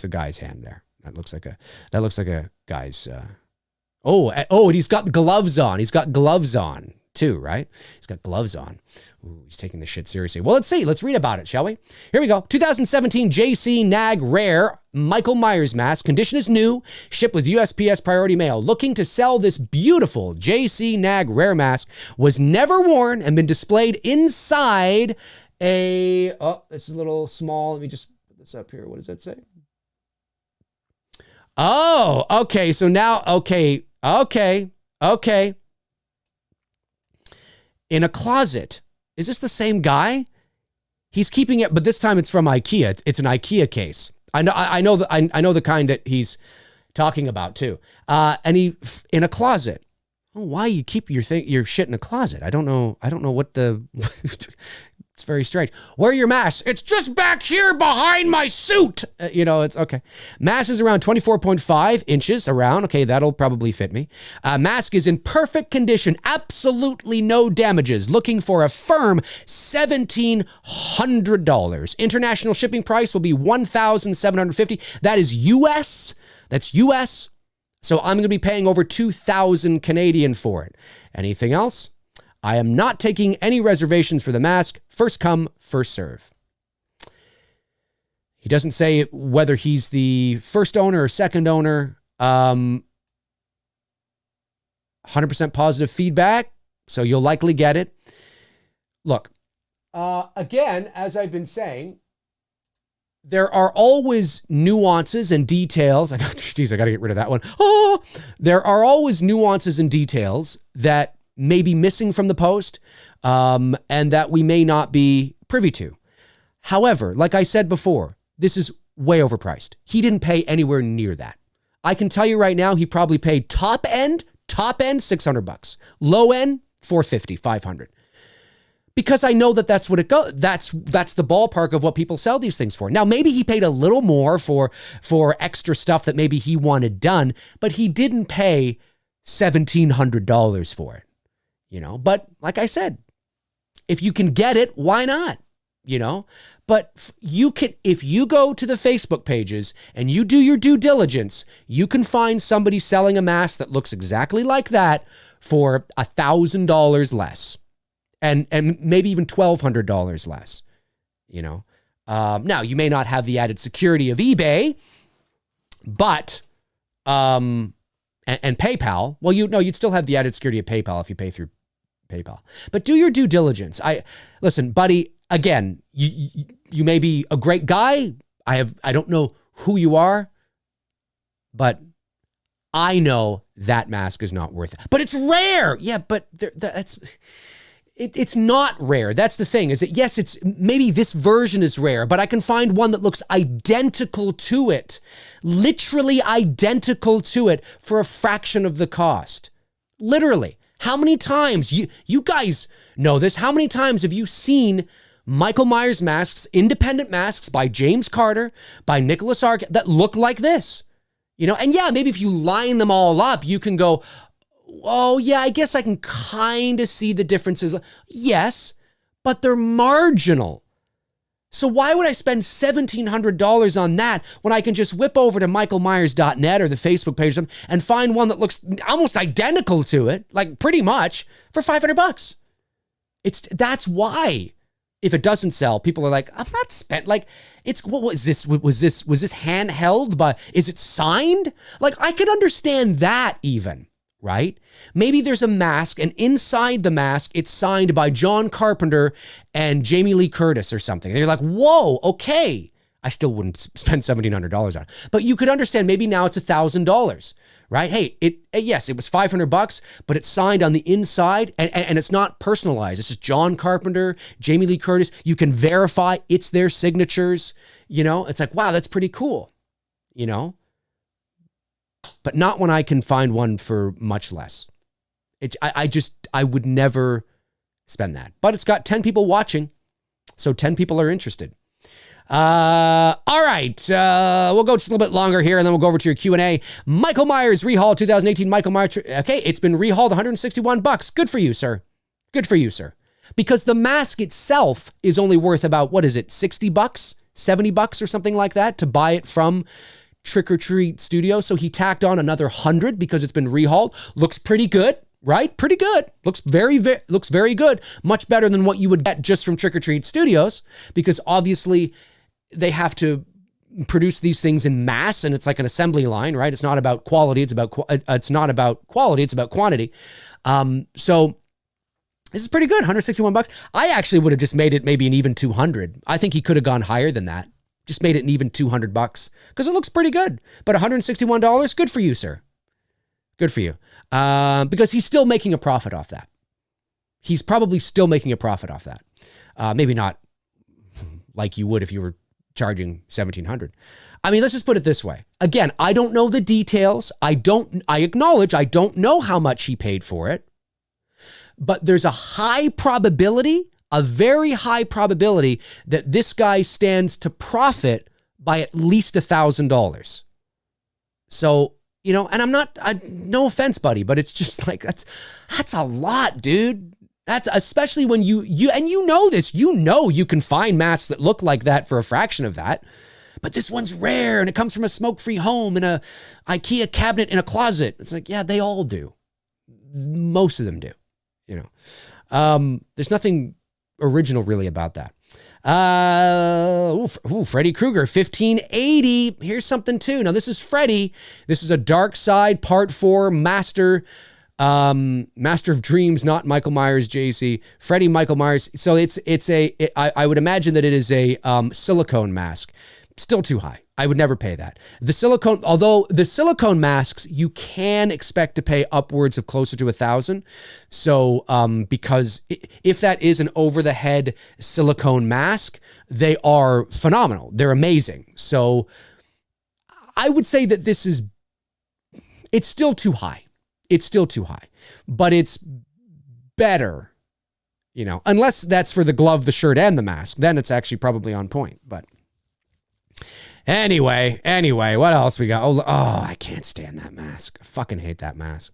guy's hand there. That looks like a guy's, and he's got gloves on. He's got gloves on too, right? He's got gloves on. Ooh, he's taking this shit seriously. Well, let's see. Let's read about it, shall we? Here we go. 2017 JC Nag Rare Michael Myers mask. Condition is new. Shipped with USPS priority mail. Looking to sell this beautiful JC Nag Rare mask. Was never worn and been displayed inside a... Oh, this is a little small. Let me just put this up here. What does that say? Oh, okay. So now, okay. In a closet. Is this the same guy? He's keeping it, but this time it's from IKEA. It's an IKEA case. I know the kind that he's talking about too. And he in a closet. Oh, why you keep your shit in a closet? I don't know what the. It's very strange. Wear your mask. It's just back here behind my suit. It's okay. Mask is around 24.5 inches around. Okay, that'll probably fit me. Mask is in perfect condition. Absolutely no damages. Looking for a firm $1,700. International shipping price will be $1,750. That is US. That's US. So I'm going to be paying over 2,000 Canadian for it. Anything else? I am not taking any reservations for the mask. First come, first serve. He doesn't say whether he's the first owner or second owner. 100% positive feedback, so you'll likely get it. Look, again, as I've been saying, there are always nuances and details. I got to get rid of that one. Oh, there are always nuances and details that may be missing from the post, and that we may not be privy to. However, like I said before, this is way overpriced. He didn't pay anywhere near that. I can tell you right now, he probably paid top end, $600. Low end, $450, $500. Because I know that that's what it goes. That's the ballpark of what people sell these things for. Now, maybe he paid a little more for extra stuff that maybe he wanted done, but he didn't pay $1,700 for it. But like I said, if you can get it, why not? But you can, if you go to the Facebook pages and you do your due diligence, you can find somebody selling a mask that looks exactly like that for $1,000 less, and maybe even $1,200 less. Now you may not have the added security of eBay, but and PayPal. Well, you'd still have the added security of PayPal if you pay through PayPal. But do your due diligence. Listen, buddy, again, you may be a great guy. I don't know who you are, but I know that mask is not worth it. But it's rare. Yeah, but it's not rare. That's the thing, is that yes, it's maybe this version is rare, but I can find one that looks identical to it, literally identical to it for a fraction of the cost. Literally. How many times, you guys know this, how many times have you seen Michael Myers masks, independent masks by James Carter, by Nicholas Ark, that look like this? And yeah, maybe if you line them all up, you can go, oh yeah, I guess I can kind of see the differences. Yes, but they're marginal. So why would I spend $1,700 on that when I can just whip over to michaelmyers.net or the Facebook page and find one that looks almost identical to it, like pretty much, for $500? That's why, if it doesn't sell, people are like, I'm not spent. Like, what was this? Was this handheld? But is it signed? Like, I could understand that even. Right? Maybe there's a mask, and inside the mask, it's signed by John Carpenter and Jamie Lee Curtis or something. And you're like, whoa, okay. I still wouldn't spend $1,700 on it. But you could understand, maybe now it's $1,000, right? Hey, yes, it was $500, but it's signed on the inside, and it's not personalized. It's just John Carpenter, Jamie Lee Curtis. You can verify it's their signatures. It's like, wow, that's pretty cool. but not when I can find one for much less. I would never spend that. But it's got 10 people watching, so 10 people are interested. All right, we'll go just a little bit longer here, and then we'll go over to your Q&A. Michael Myers rehaul 2018 Michael Myers. Okay, it's been rehauled $161. Good for you, sir. Good for you, sir. Because the mask itself is only worth about, what is it, $60, $70 or something like that to buy it from Trick or Treat Studio. So he tacked on another 100 because it's been rehauled. Looks pretty good, right? Pretty good. Looks very good. Much better than what you would get just from Trick or Treat Studios, because obviously they have to produce these things in mass, and it's like an assembly line, right? It's not about quality. It's not about quality. It's about quantity. So this is pretty good. $161. I actually would have just made it maybe an even 200. I think he could have gone higher than that. Just made it an even $200 because it looks pretty good. But $161, good for you, sir. Good for you. Because he's still making a profit off that. He's probably still making a profit off that. Maybe not like you would if you were charging $1,700. I mean, let's just put it this way. Again, I don't know the details. I acknowledge I don't know how much he paid for it. But there's a high probability, a very high probability that this guy stands to profit by at least $1,000. So, you know, and no offense, buddy, but it's just like, that's a lot, dude. That's especially when you know this, you can find masks that look like that for a fraction of that. But this one's rare and it comes from a smoke-free home in a IKEA cabinet in a closet. It's like, yeah, they all do. Most of them do. You know, there's nothing original really about that. Freddy Krueger, 1580. Here's something too. Now this is Freddy. This is a Dark Side Part 4 Master of Dreams, not Michael Myers, JC. Freddy Michael Myers. So I would imagine that it is a silicone mask. Still too high. I would never pay that. Although the silicone masks, you can expect to pay upwards of closer to $1,000. So, because if that is an over-the-head silicone mask, they are phenomenal. They're amazing. So, I would say that it's still too high. It's still too high, but it's better, you know, unless that's for the glove, the shirt, and the mask. Then it's actually probably on point, but. Anyway, what else we got? Oh, I can't stand that mask. I fucking hate that mask.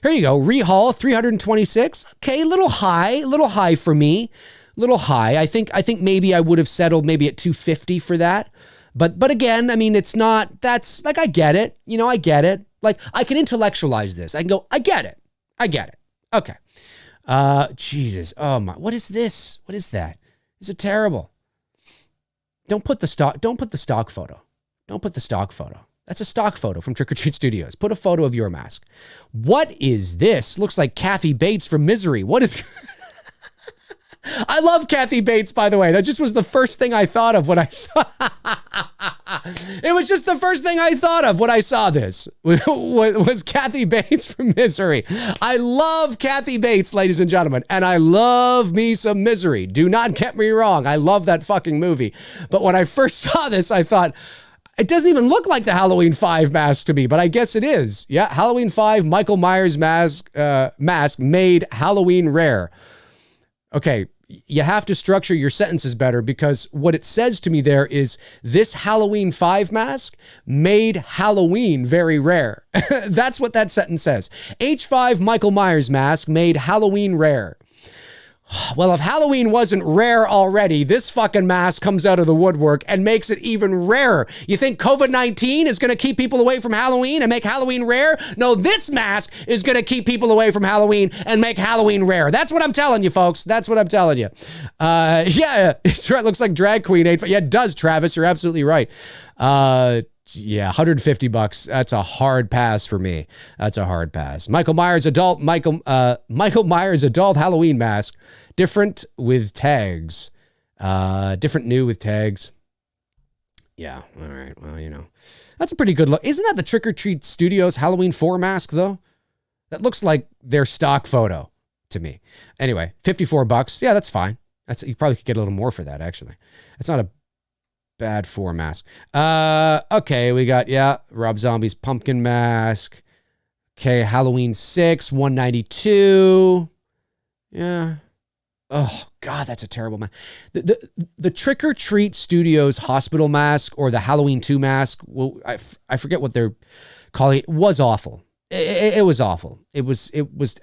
Here you go. Rehaul, 326. Okay, a little high for me. A little high. I think maybe I would have settled maybe at 250 for that. But again, I mean, it's not, that's like, I get it. You know, I get it. Like, I can intellectualize this. I can go, I get it. Okay. Jesus. Oh my, what is this? What is that? Is it terrible? Don't put the stock photo. Don't put the stock photo. That's a stock photo from Trick or Treat Studios. Put a photo of your mask. What is this? Looks like Kathy Bates from Misery. What is... I love Kathy Bates, by the way. That just was the first thing I thought of when I saw... It was just the first thing I thought of when I saw this. Was Kathy Bates from Misery. I love Kathy Bates, ladies and gentlemen. And I love me some Misery. Do not get me wrong. I love that fucking movie. But when I first saw this, I thought... It doesn't even look like the Halloween 5 mask to me, but I guess it is. Yeah, Halloween 5 Michael Myers mask made Halloween rare. Okay, you have to structure your sentences better, because what it says to me there is this Halloween 5 mask made Halloween very rare. That's what that sentence says. H5 Michael Myers mask made Halloween rare. Well, if Halloween wasn't rare already, this fucking mask comes out of the woodwork and makes it even rarer. You think COVID-19 is going to keep people away from Halloween and make Halloween rare? No, this mask is going to keep people away from Halloween and make Halloween rare. That's what I'm telling you, folks. That's what I'm telling you. Yeah, it's right. Looks like Drag Queen 8. Yeah, it does, Travis. You're absolutely right. Yeah, $150. That's a hard pass for me. That's a hard pass. Michael Myers adult Myers adult Halloween mask. Different with tags. Different new with tags. Yeah, all right. Well, you know. That's a pretty good look. Isn't that the Trick or Treat Studios Halloween 4 mask, though? That looks like their stock photo to me. Anyway, $54. Yeah, that's fine. You probably could get a little more for that, actually. It's not a bad for mask. Okay, we got, Rob Zombie's pumpkin mask. Okay, Halloween 6, 192. Yeah. Oh, God, that's a terrible mask. The Trick or Treat Studios hospital mask or the Halloween 2 mask, well, I forget what they're calling it, was awful. It was awful. It was.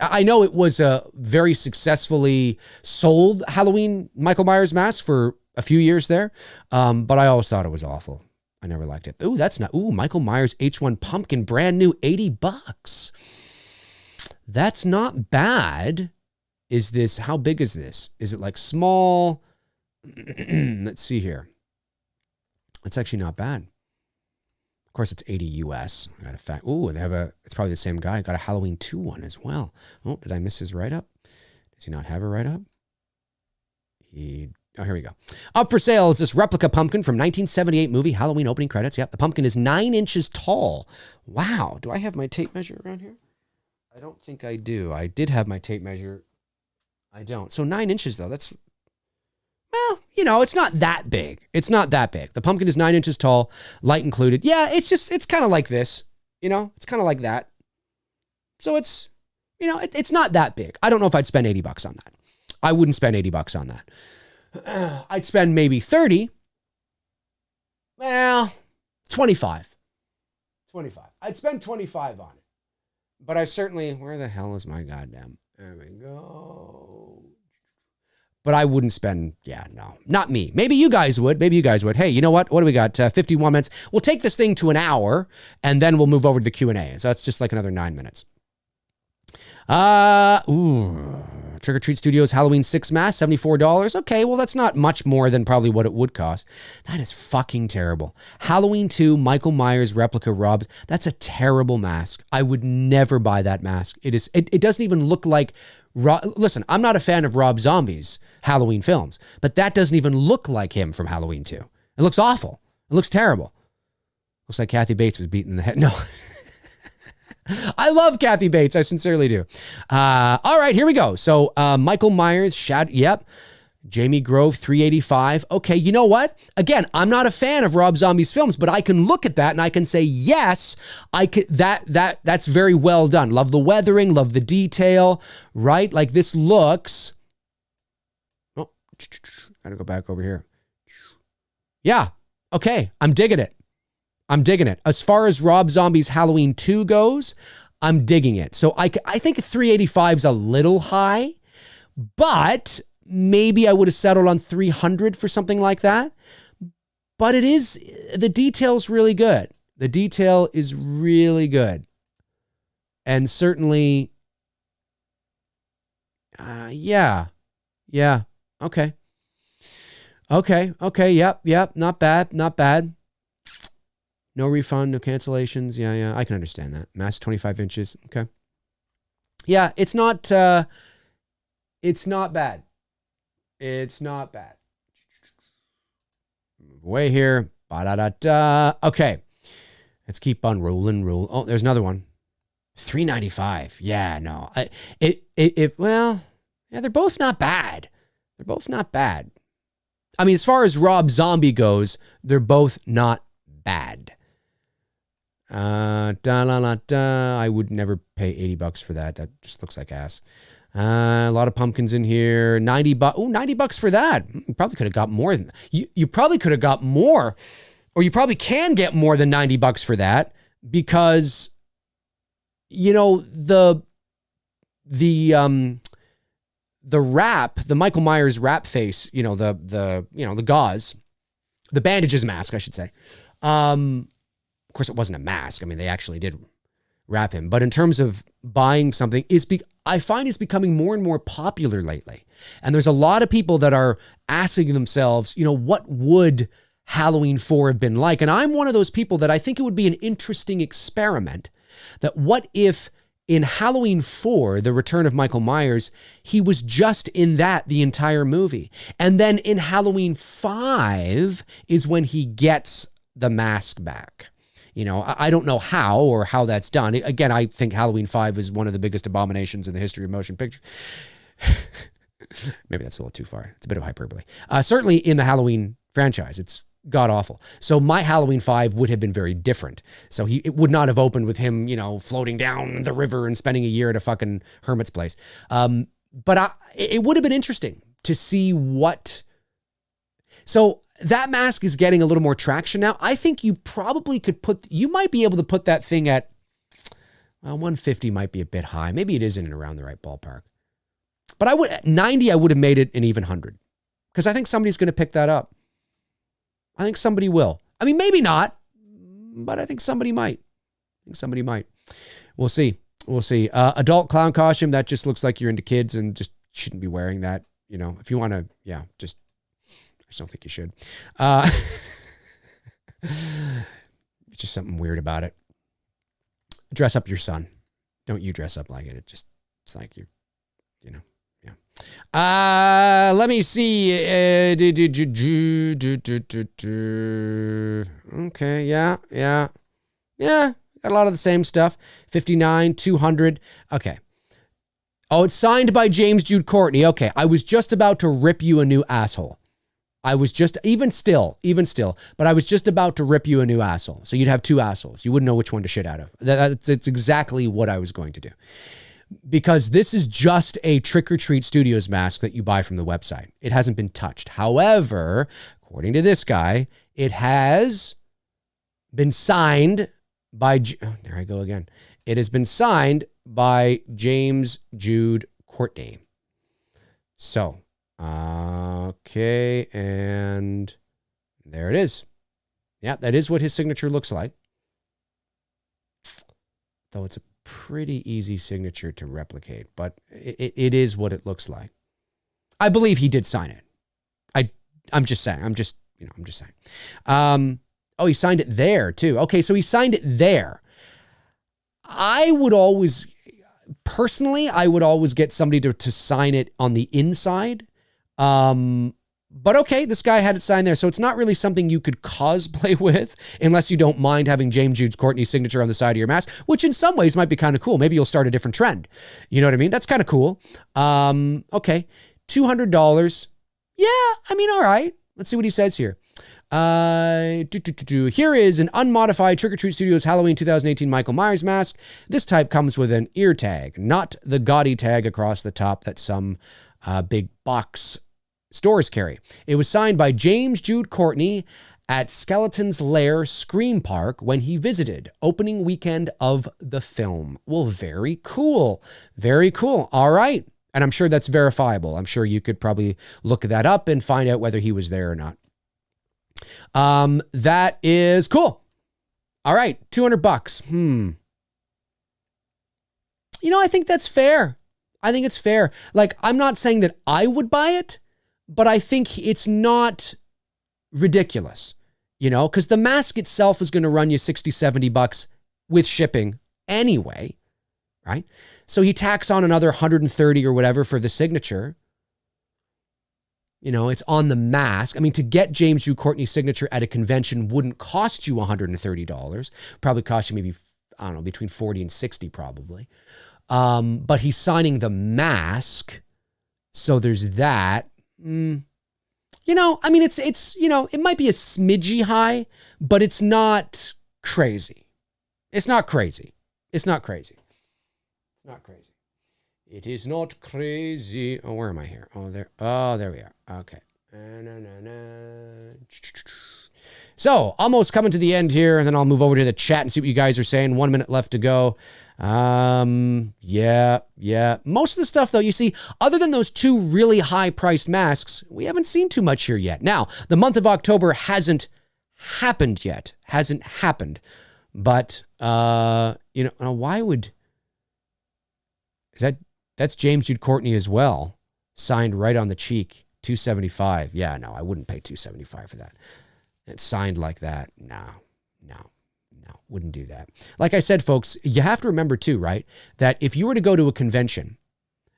I know it was a very successfully sold Halloween Michael Myers mask for a few years there, but I always thought it was awful. I never liked it. Ooh, that's not. Ooh, Michael Myers H1 pumpkin, brand new, $80. That's not bad. Is this? How big is this? Is it like small? Let's see here. It's actually not bad. Of course, it's 80 US. I got a fact. Ooh, they have it's probably the same guy. I got a Halloween 2 one as well. Oh, did I miss his write-up? Does he not have a write-up? Oh, here we go. Up for sale is this replica pumpkin from 1978 movie Halloween opening credits. Yep, the pumpkin is 9 inches tall. Wow. Do I have my tape measure around here? I don't think I do. I did have my tape measure. I don't. So 9 inches, though. That's... Well, it's not that big. It's not that big. The pumpkin is 9 inches tall, light included. Yeah, it's kind of like this, it's kind of like that. So it's, it's not that big. I don't know if I'd spend $80 on that. I wouldn't spend $80 on that. I'd spend maybe 30. Well, 25. I'd spend 25 on it. But I certainly, where the hell is my goddamn, there we go. But I wouldn't spend, no, not me. Maybe you guys would. Hey, you know what? What do we got? 51 minutes. We'll take this thing to an hour, and then we'll move over to the Q&A. So that's just like another 9 minutes. Trick or Treat Studios Halloween 6 mask, $74. Okay, well, that's not much more than probably what it would cost. That is fucking terrible. Halloween 2 Michael Myers replica Rob. That's a terrible mask. I would never buy that mask. It doesn't even look like... Listen, I'm not a fan of Rob Zombie's Halloween films, but that doesn't even look like him from Halloween 2. It looks awful. It looks terrible. Looks like Kathy Bates was beaten in the head. No. I love Kathy Bates. I sincerely do. All right, here we go. So Michael Myers, yep. Jamie Grove, $385. Okay, you know what? Again, I'm not a fan of Rob Zombie's films, but I can look at that and I can say, yes, I can, that's very well done. Love the weathering, love the detail, right? Like this looks. Oh, gotta go back over here. Yeah, okay, I'm digging it. As far as Rob Zombie's Halloween 2 goes, I'm digging it. So I think 385 is a little high, but maybe I would have settled on 300 for something like that. But the detail's really good. The detail is really good. And certainly, yeah. Okay, yep, not bad. No refund, no cancellations. Yeah, I can understand that. Mask 25 inches. Okay. Yeah, it's not bad. It's not bad. Move away here. Ba-da-da-da. Okay. Let's keep on rolling. Oh, there's another one. $395. Yeah, no. They're both not bad. I mean, as far as Rob Zombie goes, they're both not bad. I would never pay $80 for that. That just looks like ass. A lot of pumpkins in here. $90. Oh, $90 for that. You probably could have got more than you probably could have got more, or you probably can get more than $90 for that because the wrap, the Michael Myers wrap face, the gauze, the bandages mask, I should say. Of course, it wasn't a mask. I mean, they actually did wrap him. But in terms of buying something, I find it's becoming more and more popular lately. And there's a lot of people that are asking themselves, what would Halloween 4 have been like? And I'm one of those people that I think it would be an interesting experiment. That what if in Halloween 4, The Return of Michael Myers, he was just in that the entire movie. And then in Halloween 5 is when he gets the mask back. I don't know how that's done. Again, I think Halloween 5 is one of the biggest abominations in the history of motion picture. Maybe that's a little too far. It's a bit of hyperbole. Certainly in the Halloween franchise, it's god awful. So my Halloween 5 would have been very different. So it would not have opened with him, floating down the river and spending a year at a fucking hermit's place. But it would have been interesting to see what. So that mask is getting a little more traction now. I think you probably you might be able to put that thing at, 150 might be a bit high. Maybe it isn't around the right ballpark. But at 90, I would have made it an even 100. Because I think somebody's going to pick that up. I think somebody will. I mean, maybe not, but I think somebody might. We'll see. Adult clown costume, that just looks like you're into kids and just shouldn't be wearing that. If you want to, I just don't think you should. Just something weird about it. Dress up your son. Don't you dress up like it. It's like you're, yeah. Let me see. Okay, yeah. Got a lot of the same stuff. 59, 200. Okay. Oh, it's signed by James Jude Courtney. Okay, I was just about to rip you a new asshole. I was just, even still, but I was just about to rip you a new asshole. So you'd have two assholes. You wouldn't know which one to shit out of. It's exactly what I was going to do. Because this is just a Trick or Treat Studios mask that you buy from the website. It hasn't been touched. However, according to this guy, it has been signed by, there I go again. It has been signed by James Jude Courtney. So, okay, and there it is. Yeah, that is what his signature looks like. Though it's a pretty easy signature to replicate, but it is what it looks like. I believe he did sign it. I'm just saying. Oh, he signed it there too. Okay, so he signed it there. I would always get somebody to sign it on the inside. But okay, this guy had it signed there. So it's not really something you could cosplay with unless you don't mind having James Jude Courtney's signature on the side of your mask, which in some ways might be kind of cool. Maybe you'll start a different trend. You know what I mean? That's kind of cool. Okay. $200. Yeah. I mean, all right. Let's see what he says here. Here is an unmodified Trick or Treat Studios Halloween 2018 Michael Myers mask. This type comes with an ear tag, not the gaudy tag across the top that some big box stores carry. It was signed by James Jude Courtney at Skeleton's Lair Scream Park when he visited opening weekend of the film. Well, very cool. Very cool. All right. And I'm sure that's verifiable. I'm sure you could probably look that up and find out whether he was there or not. That is cool. All right. $200. I think that's fair. I think it's fair. Like, I'm not saying that I would buy it, but I think it's not ridiculous, because the mask itself is going to run you $60, $70 with shipping anyway, right? So he tacks on another 130 or whatever for the signature. It's on the mask. I mean, to get James Jude Courtney's signature at a convention wouldn't cost you $130. Probably cost you maybe, I don't know, between 40 and 60 probably. But he's signing the mask. So there's that. I mean, it's it might be a smidgy high, but it's not crazy. It's not crazy. It is not crazy. Oh, where am I here? Oh, there we are. Okay. So, almost coming to the end here, and then I'll move over to the chat and see what you guys are saying. 1 minute left to go. Yeah. Most of the stuff, though, you see, other than those two really high-priced masks, we haven't seen too much here yet. Now, the month of October hasn't happened yet. But, why would... That's James Jude Courtney as well, signed right on the cheek, $275. Yeah, no, I wouldn't pay $275 for that. It's signed like that. No, wouldn't do that. Like I said, folks, you have to remember too, right, that if you were to go to a convention,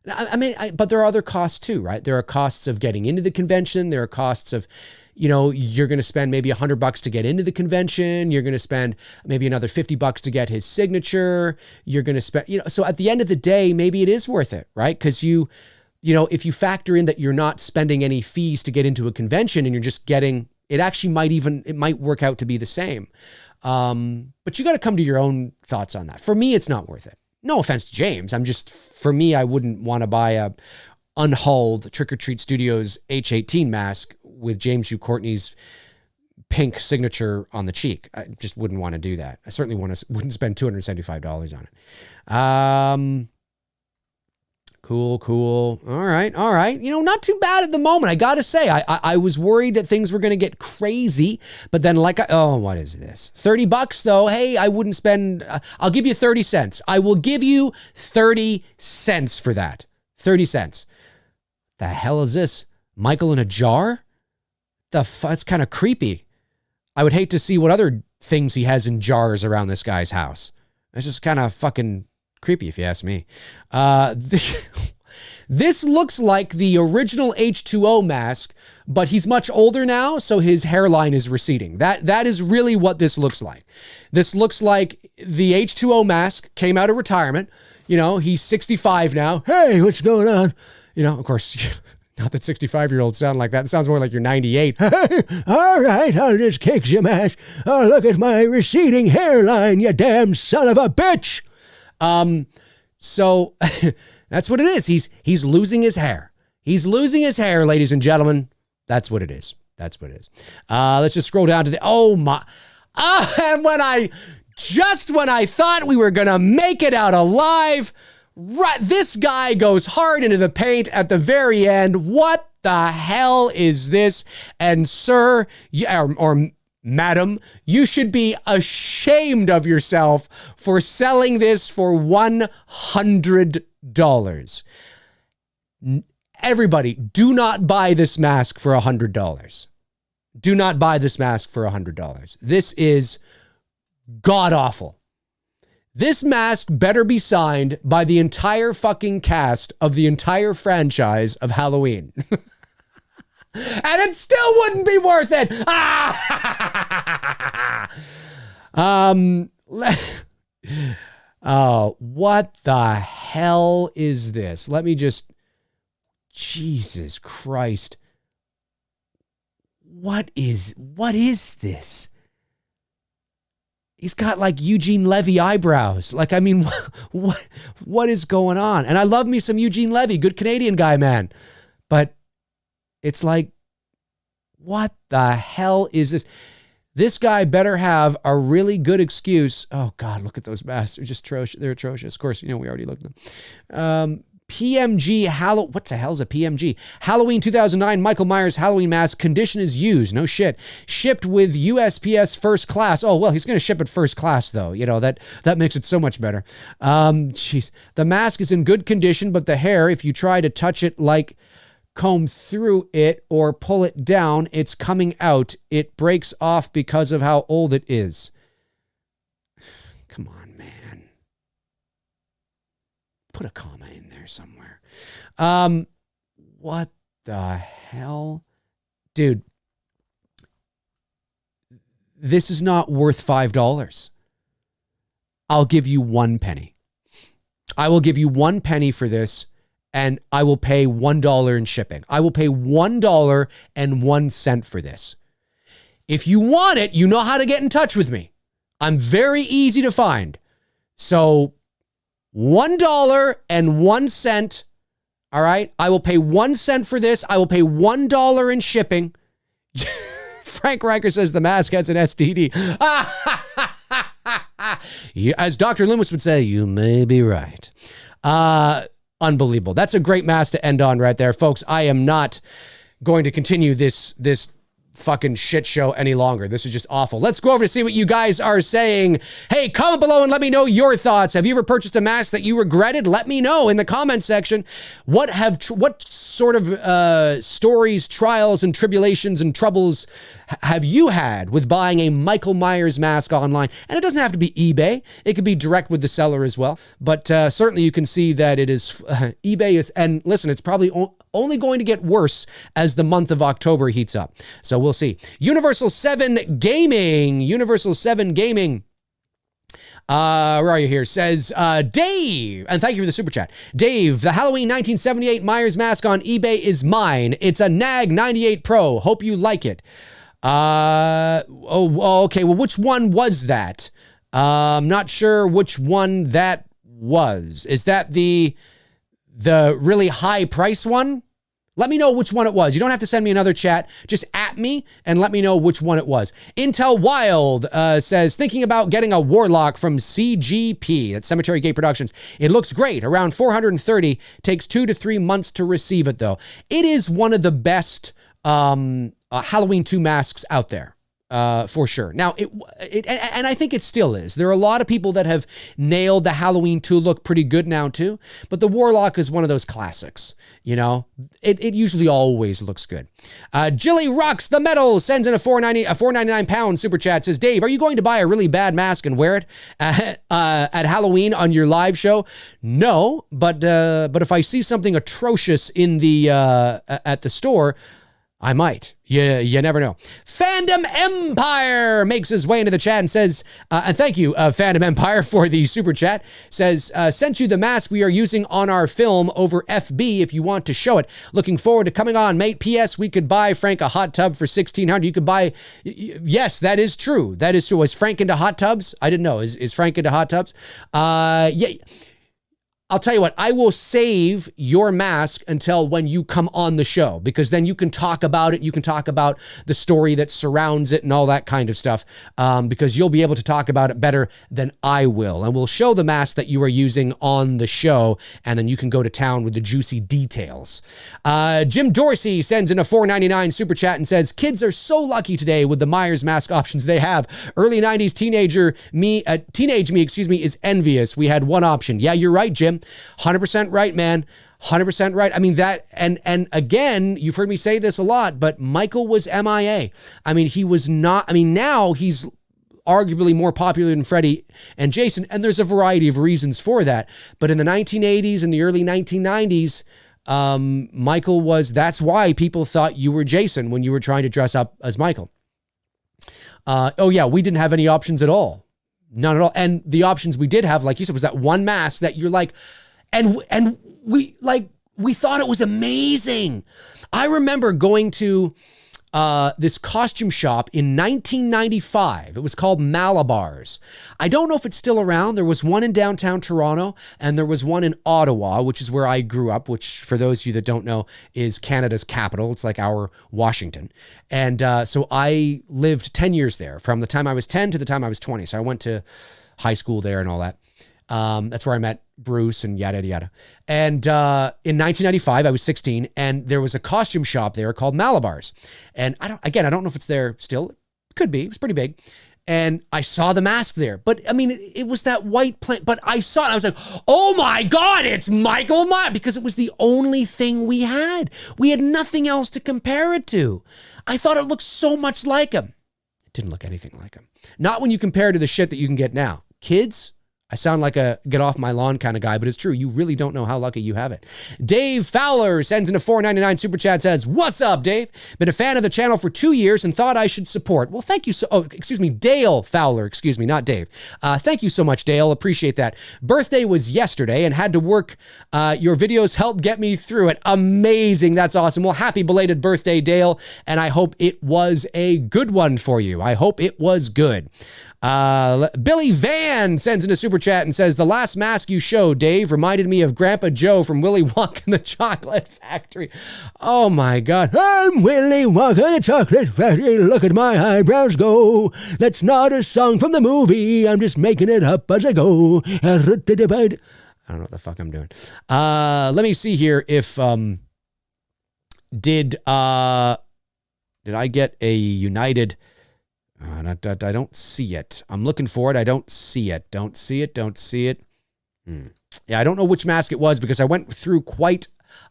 but there are other costs too, right? There are costs of getting into the convention. There are costs of, you're going to spend maybe $100 to get into the convention. You're going to spend maybe another $50 to get his signature. You're going to spend, so at the end of the day, maybe it is worth it, right? Because if you factor in that you're not spending any fees to get into a convention and you're just getting It actually might work out to be the same. But you got to come to your own thoughts on that. For me, it's not worth it. No offense to James. For me, I wouldn't want to buy a unhulled Trick or Treat Studios H18 mask with James Hugh Courtney's pink signature on the cheek. I just wouldn't want to do that. I certainly wouldn't spend $275 on it. Cool. All right. Not too bad at the moment. I got to say, I was worried that things were going to get crazy, but then what is this? $30 though. Hey, I wouldn't spend, I'll give you 30 cents. I will give you 30 cents for that. 30 cents. The hell is this? Michael in a jar? That's kind of creepy. I would hate to see what other things he has in jars around this guy's house. It's just kind of fucking creepy, if you ask me. This looks like the original H2O mask, but he's much older now, so his hairline is receding. That is really what this looks like. This looks like the H2O mask came out of retirement. He's 65 now. Hey, what's going on? Of course, not that 65-year-olds sound like that. It sounds more like you're 98. All right, I'll just kick your ass. Oh, look at my receding hairline, you damn son of a bitch. So that's what it is. He's losing his hair. He's losing his hair, ladies and gentlemen. That's what it is. Let's just scroll down to and when I thought we were going to make it out alive, right, this guy goes hard into the paint at the very end. What the hell is this? And sir, or madam, you should be ashamed of yourself for selling this for $100. Everybody, do not buy this mask for $100. Do not buy this mask for $100. This is god-awful. This mask better be signed by the entire fucking cast of the entire franchise of Halloween. And it still wouldn't be worth it. Oh, what the hell is this? Jesus Christ. What is this? He's got like Eugene Levy eyebrows. What is going on? And I love me some Eugene Levy, good Canadian guy, man. But it's like, what the hell is this? This guy better have a really good excuse. Oh God, look at those masks. They're just atrocious. They're atrocious. Of course, we already looked at them. PMG what the hell is a PMG? Halloween 2009 Michael Myers Halloween mask. Condition is used. No shit. Shipped with USPS first class. Oh, well, he's going to ship it first class though. That makes it so much better. Jeez. The mask is in good condition, but the hair, if you try to touch it, like comb through it or pull it down, it's coming out. It breaks off because of how old it is. Come on, man. Put a comma in there somewhere. What the hell? Dude, this is not worth $5. I'll give you 1 penny. I will give you 1 penny for this, and I will pay $1 in shipping. I will pay $1.01 for this. If you want it, you know how to get in touch with me. I'm very easy to find. So $1.01. All right. I will pay 1 cent for this. I will pay $1 in shipping. Frank Riker says the mask has an STD. As Dr. Loomis would say, you may be right. Unbelievable. That's a great mask to end on right there, folks. I am not going to continue this fucking shit show any longer. This is just awful. Let's go over to see what you guys are saying. Hey, comment below and let me know your thoughts. Have you ever purchased a mask that you regretted? Let me know in the comment section. What sort of stories, trials, and tribulations and troubles have you had with buying a Michael Myers mask online? And it doesn't have to be eBay. It could be direct with the seller as well. But certainly you can see that it is eBay is, and listen, it's probably only going to get worse as the month of October heats up. So we'll see. Universal 7 Gaming. Where are you here? Says Dave, and thank you for the super chat. Dave, the Halloween 1978 Myers mask on eBay is mine. It's a NAG 98 Pro. Hope you like it. Okay. Well, which one was that? I'm not sure which one that was. Is that the really high price one? Let me know which one it was. You don't have to send me another chat. Just at me and let me know which one it was. Intel Wild says, thinking about getting a Warlock from CGP, that's Cemetery Gate Productions. It looks great, around 430. Takes 2 to 3 months to receive it, though. It is one of the best Halloween 2 masks out there. For sure. Now, and I think it still is. There are a lot of people that have nailed the Halloween 2 look pretty good now too, but the Warlock is one of those classics. You know, it usually always looks good. Jilly Rocks the Metal sends in a £4.99 super chat. Says, Dave, are you going to buy a really bad mask and wear it at Halloween on your live show? No, but if I see something atrocious in the at the store, I might. You never know. Fandom Empire makes his way into the chat and says, and thank you, Fandom Empire, for the super chat. Says, sent you the mask we are using on our film over FB if you want to show it. Looking forward to coming on, mate. P.S. We could buy Frank a hot tub for $1,600. You could buy, yes, that is true. That is true. Is Frank into hot tubs? I didn't know. Is Frank into hot tubs? Yeah. I'll tell you what, I will save your mask until when you come on the show, because then you can talk about it. You can talk about the story that surrounds it and all that kind of stuff, because you'll be able to talk about it better than I will. And we'll show the mask that you are using on the show, and then you can go to town with the juicy details. Jim Dorsey sends in a $4.99 super chat and says, kids are so lucky today with the Myers mask options they have. Early 90s teenage me, is envious. We had one option. Yeah, you're right, Jim. 100% right, man. 100% right. I mean, that, and again, you've heard me say this a lot, but Michael was MIA. I mean, he was not, I mean, now he's arguably more popular than Freddie and Jason, and there's a variety of reasons for that. But in the 1980s and the early 1990s, Michael was, that's why people thought you were Jason when you were trying to dress up as Michael. Oh yeah, we didn't have any options at all. None at all. And the options we did have, like you said, was that one mask that you're like, and we thought it was amazing. I remember going to this costume shop in 1995. It was called Malabar's. I don't know if it's still around. There was one in downtown Toronto, and there was one in Ottawa, which is where I grew up, which, for those of you that don't know, is Canada's capital. It's like our Washington. And so I lived 10 years there, from the time I was 10 to the time I was 20. So I went to high school there and all that. That's where I met Bruce and yada, yada. And in 1995, I was 16, and there was a costume shop there called Malabar's. And I don't know if it's there still. It could be. It was pretty big. And I saw the mask there. But, I mean, it was that white plant. But I saw it. I was like, oh, my God, it's Michael Myers. Because it was the only thing we had. We had nothing else to compare it to. I thought it looked so much like him. It didn't look anything like him. Not when you compare to the shit that you can get now. Kids, I sound like a get off my lawn kind of guy, but it's true. You really don't know how lucky you have it. Dave Fowler sends in a $4.99 super chat, says, what's up, Dave? Been a fan of the channel for 2 years and thought I should support. Well, thank you. Dale Fowler, not Dave. Thank you so much, Dale. Appreciate that. Birthday was yesterday and had to work. Your videos helped get me through it. Amazing. That's awesome. Well, happy belated birthday, Dale. And I hope it was a good one for you. I hope it was good. Billy Van sends in a super chat and says, the last mask you showed, Dave, reminded me of Grandpa Joe from Willy Wonka and the Chocolate Factory. Oh my God. I'm Willy Wonka and the Chocolate Factory. Look at my eyebrows go. That's not a song from the movie. I'm just making it up as I go. I don't know what the fuck I'm doing. Let me see here if, did I get a United... I don't see it. I'm looking for it. I don't see it. Don't see it. Yeah, I don't know which mask it was because I went through quite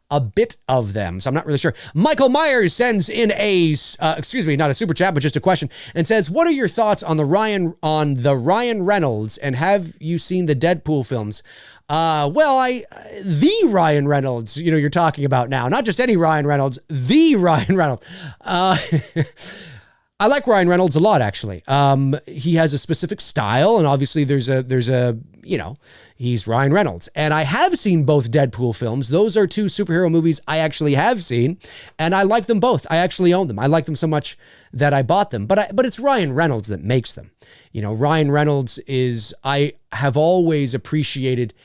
a bit of them, so I'm not really sure. Michael Myers sends in not a super chat, but just a question, and says, what are your thoughts on the Ryan Reynolds, and have you seen the Deadpool films? The Ryan Reynolds, you're talking about now, not just any Ryan Reynolds, the Ryan Reynolds. I like Ryan Reynolds a lot, actually. He has a specific style, and obviously there's a he's Ryan Reynolds. And I have seen both Deadpool films. Those are two superhero movies I actually have seen, and I like them both. I actually own them. I like them so much that I bought them. But it's Ryan Reynolds that makes them. Ryan Reynolds I have always appreciated.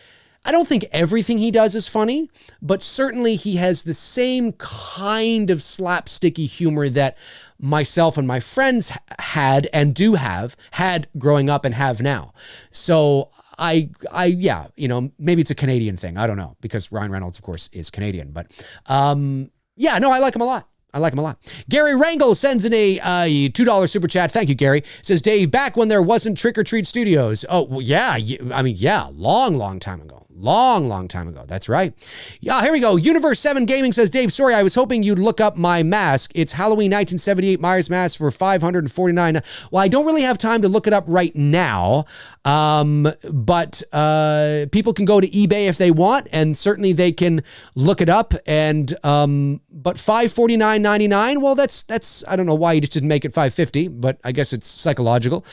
I don't think everything he does is funny, but certainly he has the same kind of slapsticky humor that myself and my friends had and do have, had growing up and have now. So yeah, maybe it's a Canadian thing. I don't know, because Ryan Reynolds, of course, is Canadian. But yeah, no, I like him a lot. Gary Rangel sends in a $2 super chat. Thank you, Gary. Says, Dave, back when there wasn't Trick or Treat Studios. Oh, well, yeah. Long time ago. Long time ago. That's right. Yeah, here we go. Universe 7 Gaming says, Dave, sorry, I was hoping you'd look up my mask. It's Halloween 1978 Myers mask for $549. Well, I don't really have time to look it up right now. But people can go to eBay if they want, and certainly they can look it up. And but $549.99. Well, that's I don't know why you just didn't make it $550, but I guess it's psychological.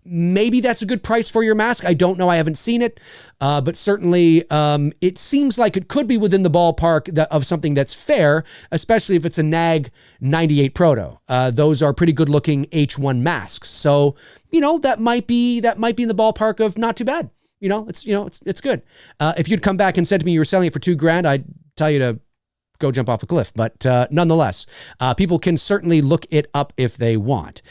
Maybe that's a good price for your mask. I don't know. I haven't seen it. But certainly, it seems like it could be within the ballpark of something that's fair, especially if it's a NAG 98 Proto. Those are pretty good looking H1 masks. So, that might be in the ballpark of not too bad. It's good. If you'd come back and said to me you were selling it for $2,000, I'd tell you to go jump off a cliff. But nonetheless, people can certainly look it up if they want.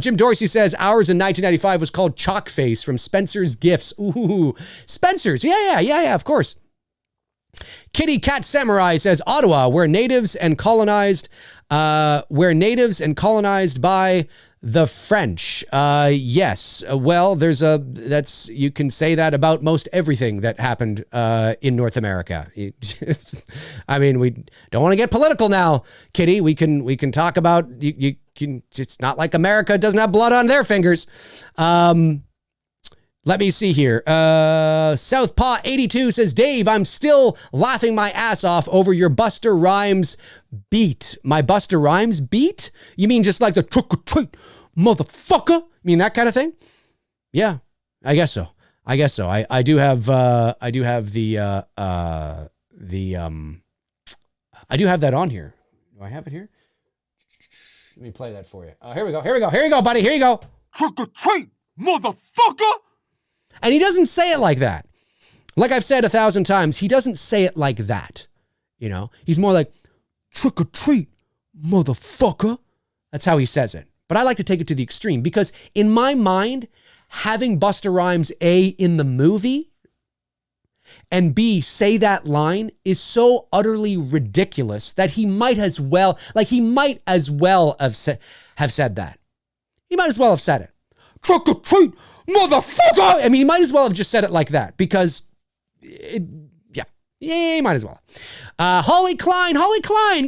Jim Dorsey says ours in 1995 was called Chalk Face from Spencer's Gifts. Ooh, Spencer's. Yeah, of course. Kitty Cat Samurai says Ottawa, where natives and colonized by the French. Yes. Well, you can say that about most everything that happened in North America. I mean, we don't want to get political now, Kitty. We can talk about, it's not like America doesn't have blood on their fingers. Let me see here. Southpaw 82 says, Dave, I'm still laughing my ass off over your Buster Rhymes beat. My Buster Rhymes beat? You mean just like the trick or treat, motherfucker? You mean that kind of thing? Yeah, I guess so. I do have the I do have that on here. Do I have it here? Let me play that for you. Here we go, buddy. Here you go. Trick or treat, motherfucker. And he doesn't say it like that. Like I've said 1,000 times, he doesn't say it like that. He's more like, trick or treat, motherfucker. That's how he says it. But I like to take it to the extreme because in my mind, having Busta Rhymes A, in the movie, and B, say that line is so utterly ridiculous that he might as well have said that. He might as well have said it. Trick or treat, motherfucker! I mean, he might as well have just said it like that because, yeah, he might as well. Holly Klein,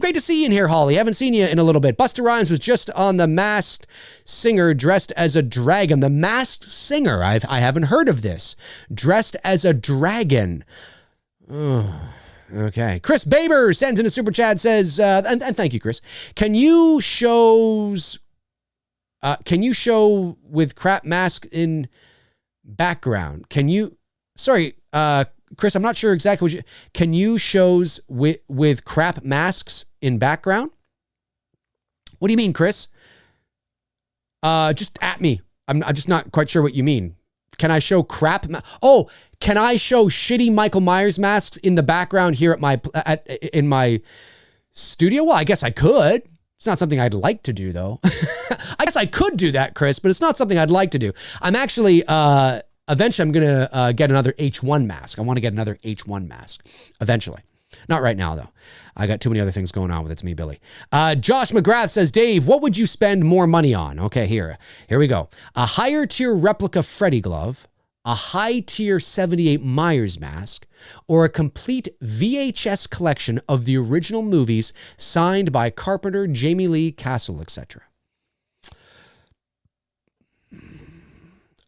great to see you in here, Holly. Haven't seen you in a little bit. Busta Rhymes was just on The Masked Singer dressed as a dragon. The Masked Singer, I haven't heard of this. Dressed as a dragon. Oh, okay. Chris Baber sends in a super chat, says, and thank you, Chris. Can you show with crap mask in background? Chris, I'm not sure exactly can you shows with crap masks in background? What do you mean, Chris? Just at me. I'm just not quite sure what you mean. Can I show crap? Can I show shitty Michael Myers masks in the background here in my studio? Well, I guess I could. It's not something I'd like to do, though. I guess I could do that, Chris, but it's not something I'd like to do. I'm actually, eventually I'm going to get another H1 mask. I want to get another H1 mask eventually. Not right now, though. I got too many other things going on with It's Me, Billy. Josh McGrath says, Dave, what would you spend more money on? Okay, here we go. A higher tier replica Freddy glove, a high tier 78 Myers mask, or a complete VHS collection of the original movies signed by Carpenter, Jamie Lee, Castle, etc.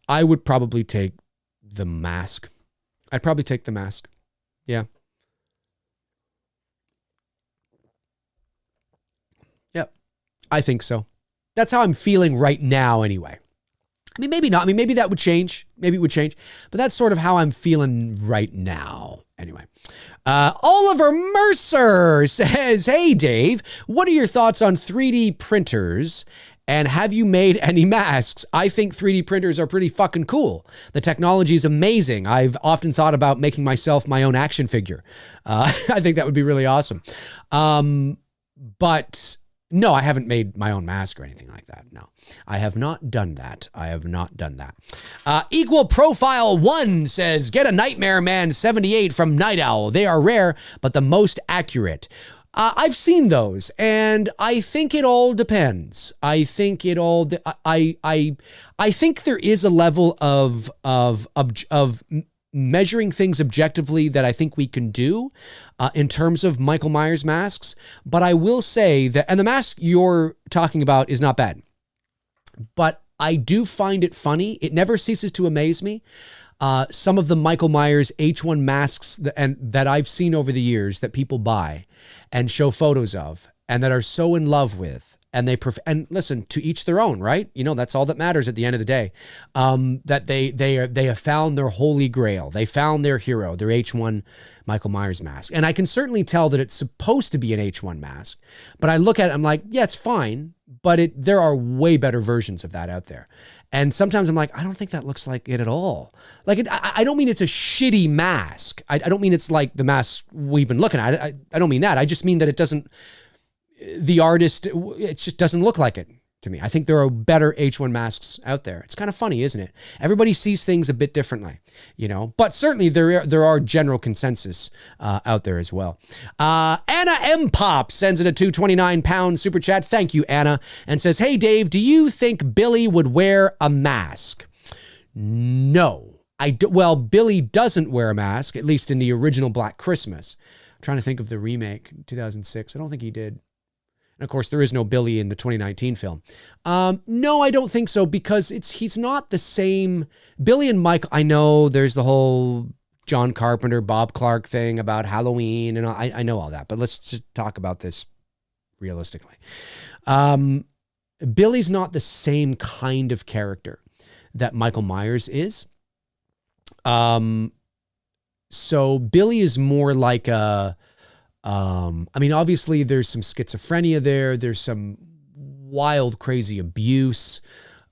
I would probably take the mask. I'd probably take the mask. Yeah. I think so. That's how I'm feeling right now anyway. I mean, maybe not. I mean, maybe that would change. Maybe it would change. But that's sort of how I'm feeling right now. Anyway, Oliver Mercer says, hey, Dave, what are your thoughts on 3D printers? And have you made any masks? I think 3D printers are pretty fucking cool. The technology is amazing. I've often thought about making myself my own action figure. I think that would be really awesome. But no, I haven't made my own mask or anything like that. No, I have not done that. I have not done that. Equal Profile 1 says, get a Nightmare Man 78 from Night Owl. They are rare, but the most accurate. I've seen those, and I think it all depends. I think it all. I think there is a level of measuring things objectively that I think we can do in terms of Michael Myers masks. But I will say that, and the mask you're talking about is not bad, but I do find it funny. It never ceases to amaze me. Some of the Michael Myers H1 masks that I've seen over the years that people buy and show photos of and that are so in love with, and and listen, to each their own, right? You know, that's all that matters at the end of the day. That they have found their holy grail. They found their hero, their H1 Michael Myers mask. And I can certainly tell that it's supposed to be an H1 mask, but I look at it, I'm like, yeah, it's fine, but there are way better versions of that out there. And sometimes I'm like, I don't think that looks like it at all. Like, I don't mean it's a shitty mask. I don't mean it's like the mask we've been looking at. I don't mean that. I just mean that it doesn't, the artist, it just doesn't look like it to me. I think there are better H1 masks out there. It's kind of funny, isn't it? Everybody sees things a bit differently, you know, but certainly there are general consensus out there as well. Anna M. Pop sends it a £229 super chat. Thank you, Anna. And says, hey, Dave, do you think Billy would wear a mask? No. Well, Billy doesn't wear a mask, at least in the original Black Christmas. I'm trying to think of the remake, 2006. I don't think he did. And of course, there is no Billy in the 2019 film. No, I don't think so, because he's not the same. Billy and Michael, I know there's the whole John Carpenter, Bob Clark thing about Halloween, and I know all that, but let's just talk about this realistically. Billy's not the same kind of character that Michael Myers is. So Billy is more like a, I mean, obviously there's some schizophrenia there. There's some wild, crazy abuse.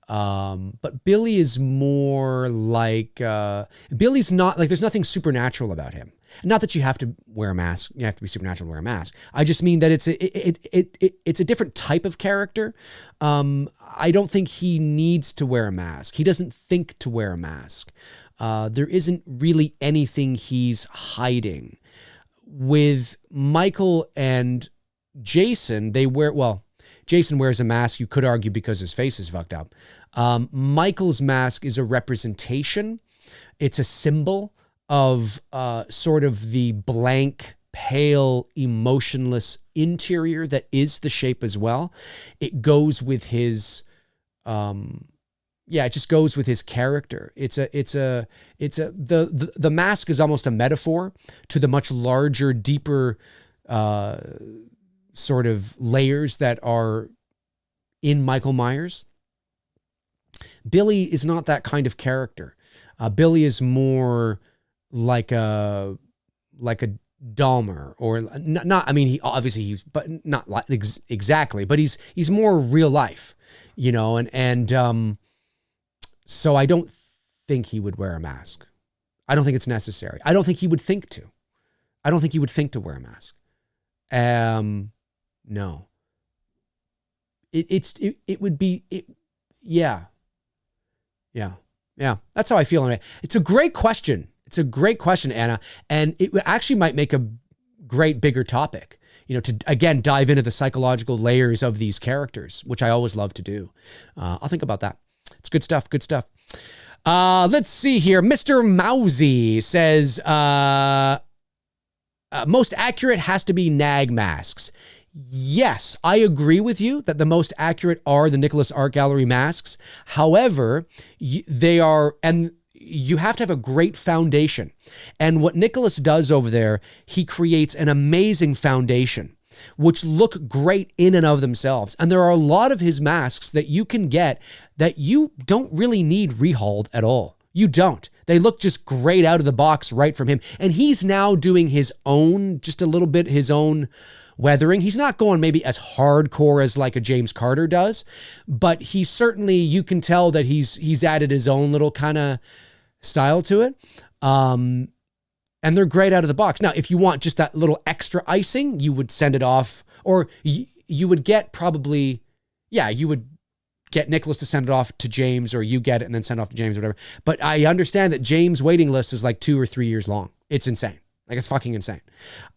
But Billy is more like, Billy's not like, there's nothing supernatural about him. Not that you have to wear a mask. You have to be supernatural to wear a mask. I just mean that it's a different type of character. I don't think he needs to wear a mask. He doesn't think to wear a mask. There isn't really anything he's hiding. With Michael and Jason, Jason wears a mask, you could argue, because his face is fucked up. Michael's mask is a representation. It's a symbol of sort of the blank, pale, emotionless interior that is the shape as well. It goes with his, it just goes with his character. The mask is almost a metaphor to the much larger, deeper sort of layers that are in Michael Myers. Billy is not that kind of character. Billy is more like a Dahmer, or not. I mean, but not like exactly. But he's more real life, you know, and so I don't think he would wear a mask. I don't think it's necessary. I don't think he would think to. I don't think he would think to wear a mask. No. It would be. Yeah. That's how I feel on it. It's a great question. It's a great question, Anna, and it actually might make a great bigger topic. You know, to again dive into the psychological layers of these characters, which I always love to do. I'll think about that. It's good stuff. Good stuff. Let's see here. Mr. Mousy says, most accurate has to be NAG masks. Yes, I agree with you that the most accurate are the Nicholas Art Gallery masks. However, they are, and you have to have a great foundation. And what Nicholas does over there, he creates an amazing foundation. which look great in and of themselves. And there are a lot of his masks that you can get that you don't really need rehauled at all. You don't. They look just great out of the box right from him. And he's now doing his own, just a little bit his own weathering. He's not going maybe as hardcore as like a James Carter does, but he certainly, you can tell that he's added his own little kind of style to it. And they're great out of the box. Now, if you want just that little extra icing, you would send it off, or you would get probably, you would get Nicholas to send it off to James, or you get it and then send it off to James or whatever. But I understand that James' waiting list is like 2 or 3 years long. It's insane. Like, it's fucking insane.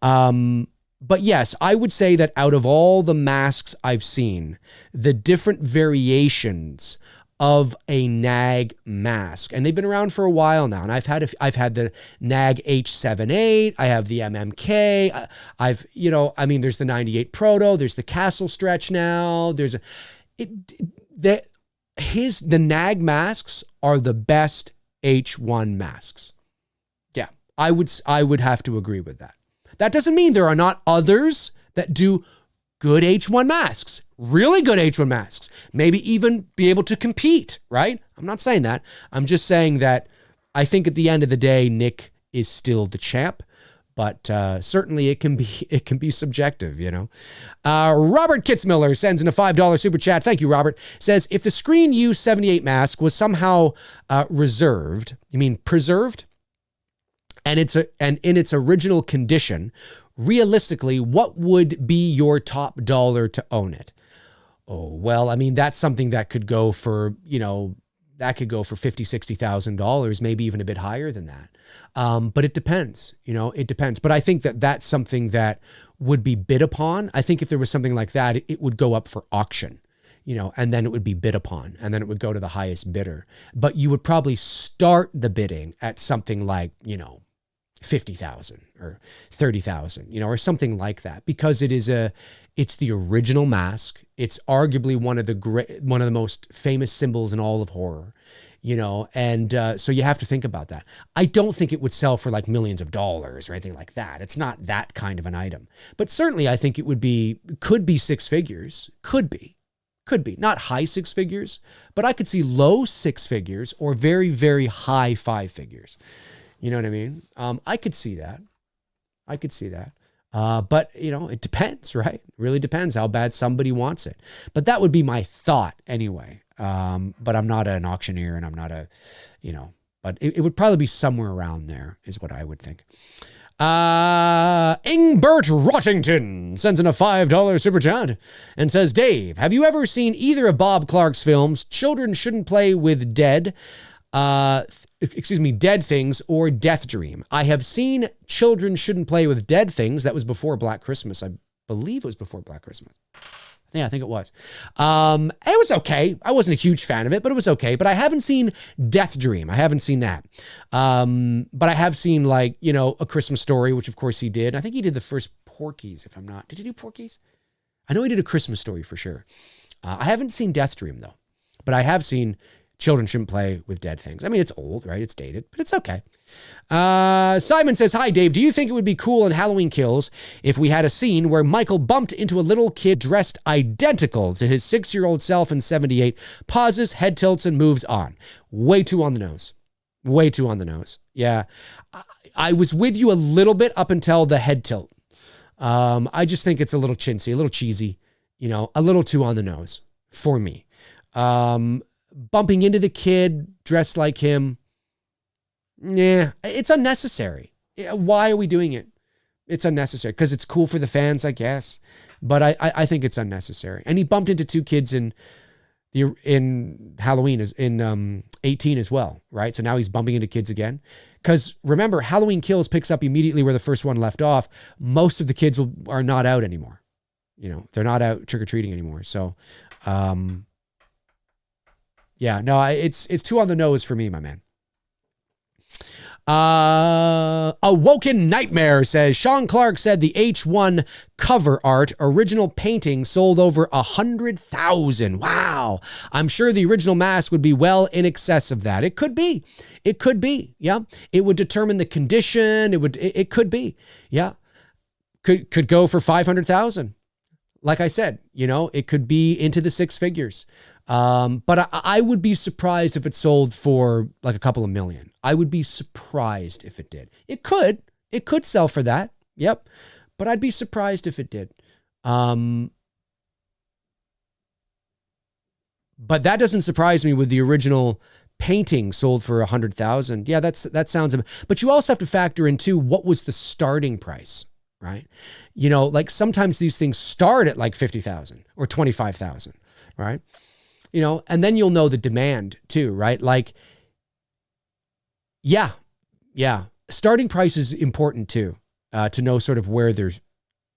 But yes, I would say that out of all the masks I've seen, the different variations of a NAG mask, and they've been around for a while now, and I've had the NAG H78, I have the MMK, there's the 98 Proto, there's the Castle Stretch now, the NAG masks are the best H1 masks. Yeah, I would have to agree with that. That doesn't mean there are not others that do good H1 masks, really good H1 masks, maybe even be able to compete, right? I'm not saying that. I'm just saying that I think at the end of the day, Nick is still the champ. But certainly it can be subjective, you know. Robert Kitzmiller sends in a $5 super chat. Thank you, Robert. Says, if the Screen U78 mask was somehow preserved, and in its original condition, realistically, what would be your top dollar to own it? Oh, well, I mean, that's something that could go for, $50,000, $60,000, maybe even a bit higher than that. But it depends, it depends. But I think that that's something that would be bid upon. I think if there was something like that, it would go up for auction, and then it would be bid upon, and then it would go to the highest bidder. But you would probably start the bidding at something like, $50,000 or $30,000, or something like that, because it's the original mask. It's arguably one of the most famous symbols in all of horror, and so you have to think about that. I don't think it would sell for like millions of dollars or anything like that. It's not that kind of an item, but certainly I think could be six figures, could be not high six figures, but I could see low six figures or very, very high 5 figures. You know what I mean? I could see that. But it depends, right? It really depends how bad somebody wants it. But that would be my thought anyway. But I'm not an auctioneer, and I'm not but it would probably be somewhere around there is what I would think. Ingbert Rottington sends in a $5 super chat and says, Dave, have you ever seen either of Bob Clark's films, Children Shouldn't Play with Dead Things or Death Dream? I have seen Children Shouldn't Play with Dead Things. That was before Black Christmas. I believe it was before Black Christmas. Yeah, I think it was. It was okay. I wasn't a huge fan of it, but it was okay. But I haven't seen Death Dream. I haven't seen that. But I have seen A Christmas Story, which of course he did. I think he did the first Porky's, if I'm not. Did he do Porky's? I know he did A Christmas Story for sure. I haven't seen Death Dream though, but I have seen Children Shouldn't Play with Dead Things. I mean, it's old, right? It's dated, but it's okay. Simon says, hi, Dave. Do you think it would be cool in Halloween Kills if we had a scene where Michael bumped into a little kid dressed identical to his 6-year-old self in 78, pauses, head tilts, and moves on? Way too on the nose. Way too on the nose. Yeah. I was with you a little bit up until the head tilt. I just think it's a little chintzy, a little cheesy, a little too on the nose for me. Bumping into the kid dressed like him, it's unnecessary. Why are we doing it? It's unnecessary because it's cool for the fans, I guess. But I think it's unnecessary. And he bumped into 2 kids in Halloween, in 18 as well, right? So now he's bumping into kids again. Because remember, Halloween Kills picks up immediately where the first one left off. Most of the kids are not out anymore. They're not out trick-or-treating anymore. So, yeah, no, it's too on the nose for me, my man. Awoken Nightmare says, Sean Clark said the H1 cover art original painting sold over 100,000. Wow. I'm sure the original mask would be well in excess of that. It could be. Yeah. It would determine the condition. It could be. Yeah. could go for 500,000. Like I said, you know, it could be into the six figures. But I would be surprised if it sold for like a couple of million. I would be surprised if it did. It could sell for that. Yep. But I'd be surprised if it did. But that doesn't surprise me with the original painting sold for 100,000. Yeah, that sounds, but you also have to factor in too, what was the starting price, right? You know, like sometimes these things start at like 50,000 or 25,000, right? You know, and then you'll know the demand too, right? Like, yeah. Starting price is important too, to know sort of where they're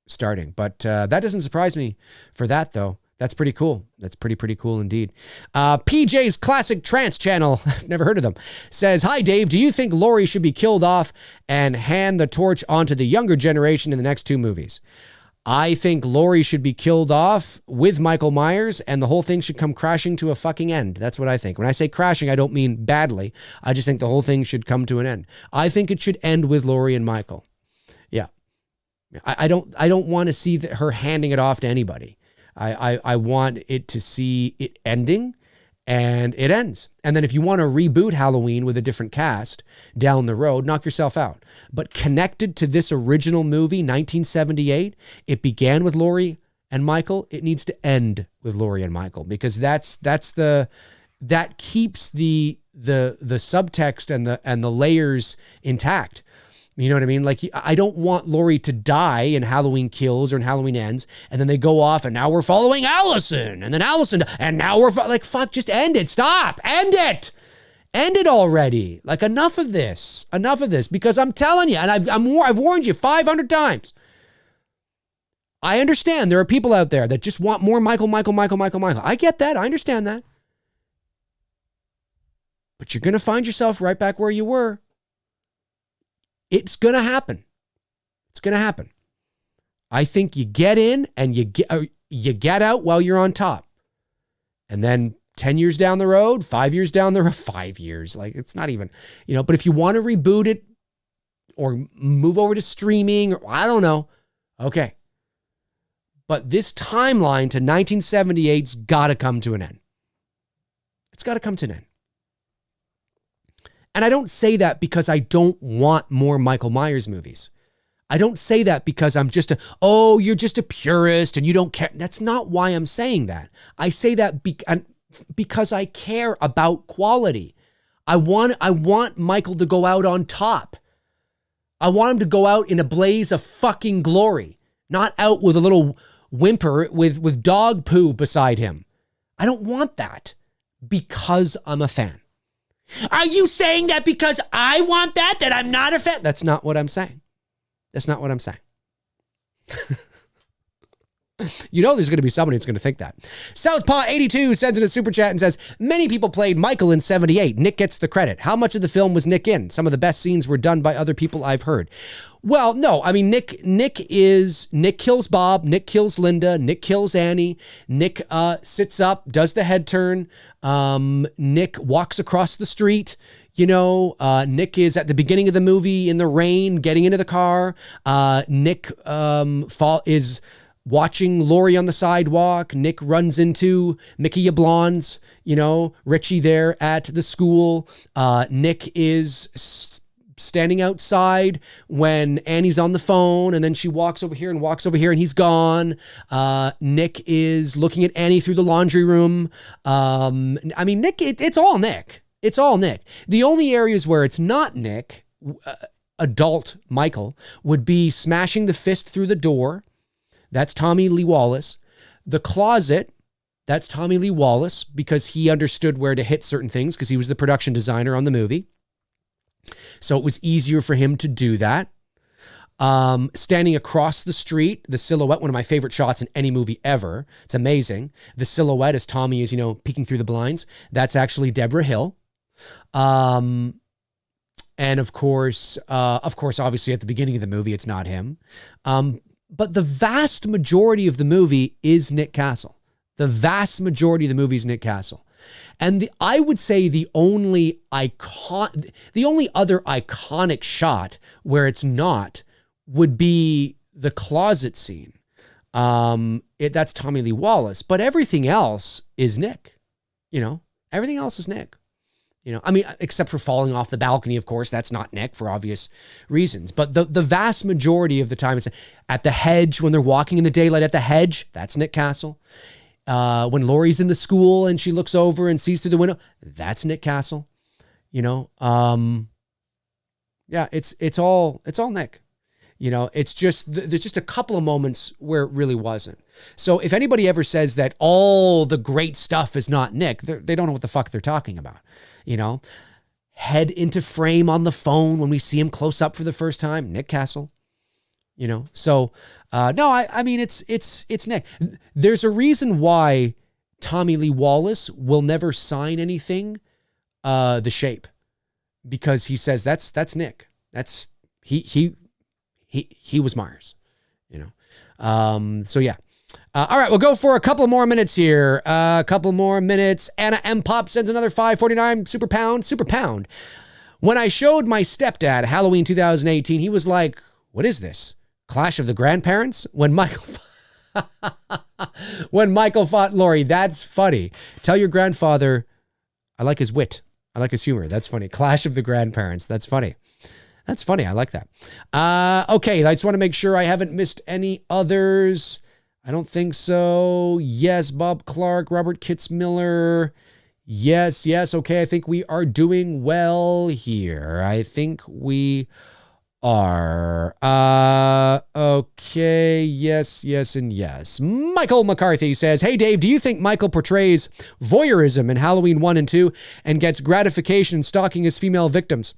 starting. But that doesn't surprise me for that though. That's pretty cool. That's pretty cool indeed. PJ's Classic Trance channel, I've never heard of them, says, "Hi, Dave. Do you think Laurie should be killed off and hand the torch onto the younger generation in the next two movies?" I think Laurie should be killed off with Michael Myers and the whole thing should come crashing to a fucking end. That's what I think. When I say crashing, I don't mean badly. I just think the whole thing should come to an end. I think it should end with Laurie and Michael. Yeah. I don't want to see her handing it off to anybody. I want it to see it ending and it ends. And then if you want to reboot Halloween with a different cast down the road, knock yourself out. But connected to this original movie, 1978, it began with Laurie and Michael. It needs to end with Laurie and Michael because that keeps the subtext and the layers intact. You know what I mean? Like, I don't want Laurie to die in Halloween Kills or in Halloween Ends, and then they go off, and now we're following Allison, and then Allison, and now we're like, fuck, just end it. Stop. End it. End it already. Like, enough of this. Enough of this. Because I'm telling you, and I've warned you 500 times. I understand there are people out there that just want more Michael. I get that. I understand that. But you're going to find yourself right back where you were. It's going to happen. It's going to happen. I think you get in and you get out while you're on top. And then 10 years down the road, 5 years down the road, 5 years, like it's not even, you know, but if you want to reboot it or move over to streaming or I don't know, okay. But this timeline to 1978's got to come to an end. It's got to come to an end. And I don't say that because I don't want more Michael Myers movies. I don't say that because I'm just you're just a purist and you don't care. That's not why I'm saying that. I say that because I care about quality. I want Michael to go out on top. I want him to go out in a blaze of fucking glory, not out with a little whimper with dog poo beside him. I don't want that because I'm a fan. Are you saying that because I want that I'm not a fan? That's not what I'm saying. That's not what I'm saying. You know there's going to be somebody that's going to think that. Southpaw82 sends in a super chat and says, "Many people played Michael in 78. Nick gets the credit. How much of the film was Nick in? Some of the best scenes were done by other people I've heard." Well, no, I mean, Nick kills Bob, Nick kills Linda, Nick kills Annie, Nick sits up, does the head turn, Nick walks across the street, you know, Nick is at the beginning of the movie in the rain, getting into the car, Nick is watching Laurie on the sidewalk, Nick runs into Mickey Blondes, you know, Richie there at the school, Nick is standing outside when Annie's on the phone and then she walks over here and he's gone. Nick is looking at Annie through the laundry room. I mean, Nick, it's all Nick. It's all Nick. The only areas where it's not Nick, adult Michael, would be smashing the fist through the door. That's Tommy Lee Wallace. The closet, that's Tommy Lee Wallace because he understood where to hit certain things because he was the production designer on the movie. So it was easier for him to do that. Standing across the street, the silhouette, one of my favorite shots in any movie ever. It's amazing. The silhouette as Tommy is, you know, peeking through the blinds. That's actually Deborah Hill. And of course, obviously at the beginning of the movie, it's not him. But the vast majority of the movie is Nick Castle. The vast majority of the movie is Nick Castle. And I would say the only other iconic shot where it's not would be the closet scene, that's Tommy Lee Wallace, but everything else is Nick. Everything else is Nick. I mean, except for falling off the balcony, of course, that's not Nick for obvious reasons. But the vast majority of the time is at the hedge, when they're walking in the daylight at the hedge, that's Nick Castle. When Laurie's in the school and she looks over and sees through the window, that's Nick Castle. Yeah, it's all Nick. It's just, there's just a couple of moments where it really wasn't. So if anybody ever says that all the great stuff is not Nick, they don't know what the fuck they're talking about. Head into frame on the phone when we see him close up for the first time, Nick Castle. So no, I mean, it's Nick. There's a reason why Tommy Lee Wallace will never sign anything, The Shape, because he says that's Nick. That's he was Myers, so yeah. All right, we'll go for a couple more minutes here. A couple more minutes. Anna M. Pop sends another $5.49 super pound. When I showed my stepdad Halloween 2018, he was like, "What is this? Clash of the Grandparents?" When Michael fought Laurie, that's funny. Tell your grandfather, I like his wit. I like his humor. That's funny. Clash of the Grandparents. That's funny. That's funny. I like that. Okay, I just want to make sure I haven't missed any others. I don't think so. Yes, Bob Clark, Robert Kitzmiller. Yes. Okay, I think we are doing well here. I think we are. Okay, yes, and yes. Michael McCarthy says, "Hey, Dave, do you think Michael portrays voyeurism in Halloween 1 and 2 and gets gratification stalking his female victims?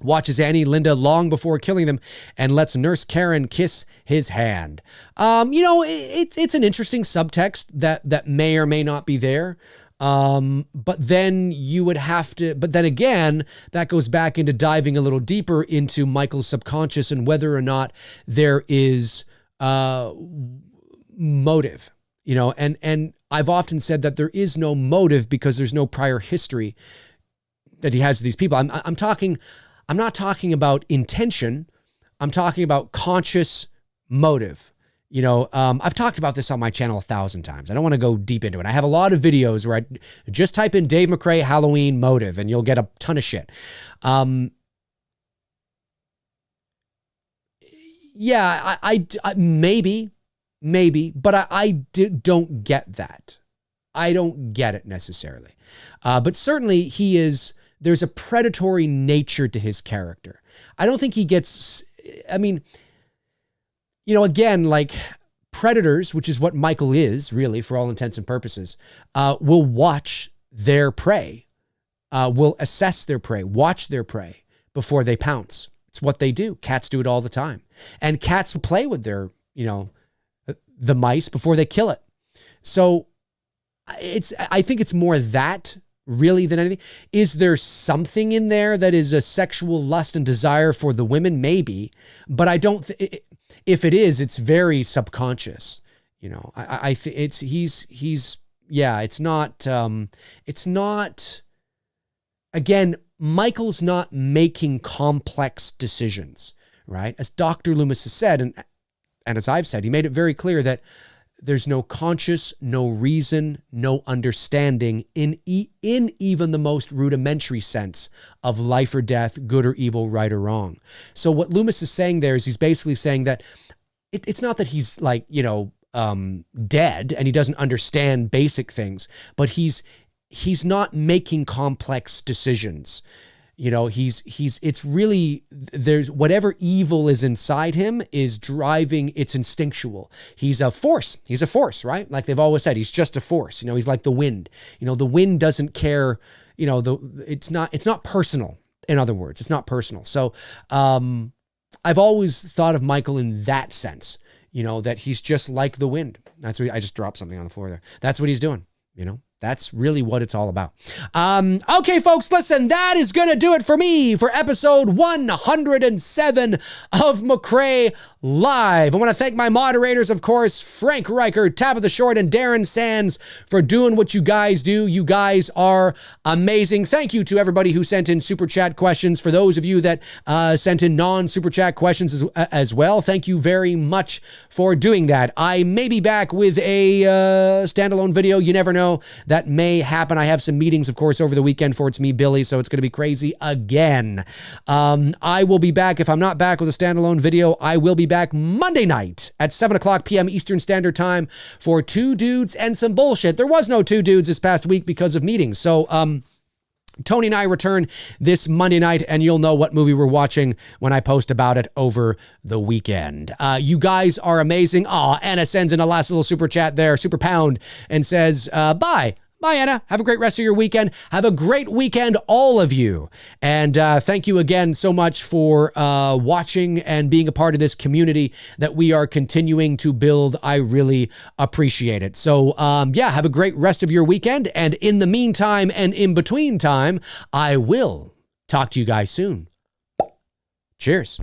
Watches Annie, Linda long before killing them and lets Nurse Karen kiss his hand." It's an interesting subtext that may or may not be there. But then again, that goes back into diving a little deeper into Michael's subconscious and whether or not there is motive, and I've often said that there is no motive because there's no prior history that he has with these people. I'm not talking about intention. I'm talking about conscious motive. I've talked about this on my channel 1,000 times. I don't want to go deep into it. I have a lot of videos where I just type in Dave McRae Halloween motive and you'll get a ton of shit. Yeah, I maybe, but I don't get that. I don't get it necessarily. But certainly there's a predatory nature to his character. I don't think he gets, again, like predators, which is what Michael is really for all intents and purposes, will watch their prey, will assess their prey, watch their prey before they pounce. It's what they do. Cats do it all the time. And cats will play with their, the mice before they kill it. So I think it's more that really than anything. Is there something in there that is a sexual lust and desire for the women? Maybe, but I don't, if it is, it's very subconscious. I think it's not, again, Michael's not making complex decisions, right? As Dr. Loomis has said, and as I've said, he made it very clear that there's no conscious, no reason, no understanding in even the most rudimentary sense of life or death, good or evil, right or wrong. So what Loomis is saying there is he's basically saying that it's not that he's like, dead and he doesn't understand basic things, but he's not making complex decisions. It's really, there's whatever evil is inside him is driving, it's instinctual. He's a force, right? Like they've always said, he's just a force. He's like the wind. The wind doesn't care, it's not personal. In other words, it's not personal. So I've always thought of Michael in that sense, that he's just like the wind. That's what I just dropped something on the floor there. That's what he's doing, That's really what it's all about. Okay, folks, listen, that is going to do it for me for episode 107 of McRae Live. I want to thank my moderators, of course, Frank Riker, Tabitha Short, and Darren Sands for doing what you guys do. You guys are amazing. Thank you to everybody who sent in Super Chat questions. For those of you that sent in non-Super Chat questions as well, thank you very much for doing that. I may be back with a standalone video. You never know. That may happen. I have some meetings, of course, over the weekend for It's Me, Billy, so it's going to be crazy again. I will be back. If I'm not back with a standalone video, I will be back Monday night at 7 o'clock p.m. Eastern Standard Time for Two Dudes and Some Bullshit. There was no Two Dudes this past week because of meetings. So, Tony and I return this Monday night, and you'll know what movie we're watching when I post about it over the weekend. You guys are amazing. Anna sends in a last little super chat there, super pound, and says, bye. Bye, Anna. Have a great rest of your weekend. Have a great weekend, all of you. And thank you again so much for watching and being a part of this community that we are continuing to build. I really appreciate it. So, yeah, have a great rest of your weekend. And in the meantime and in between time, I will talk to you guys soon. Cheers.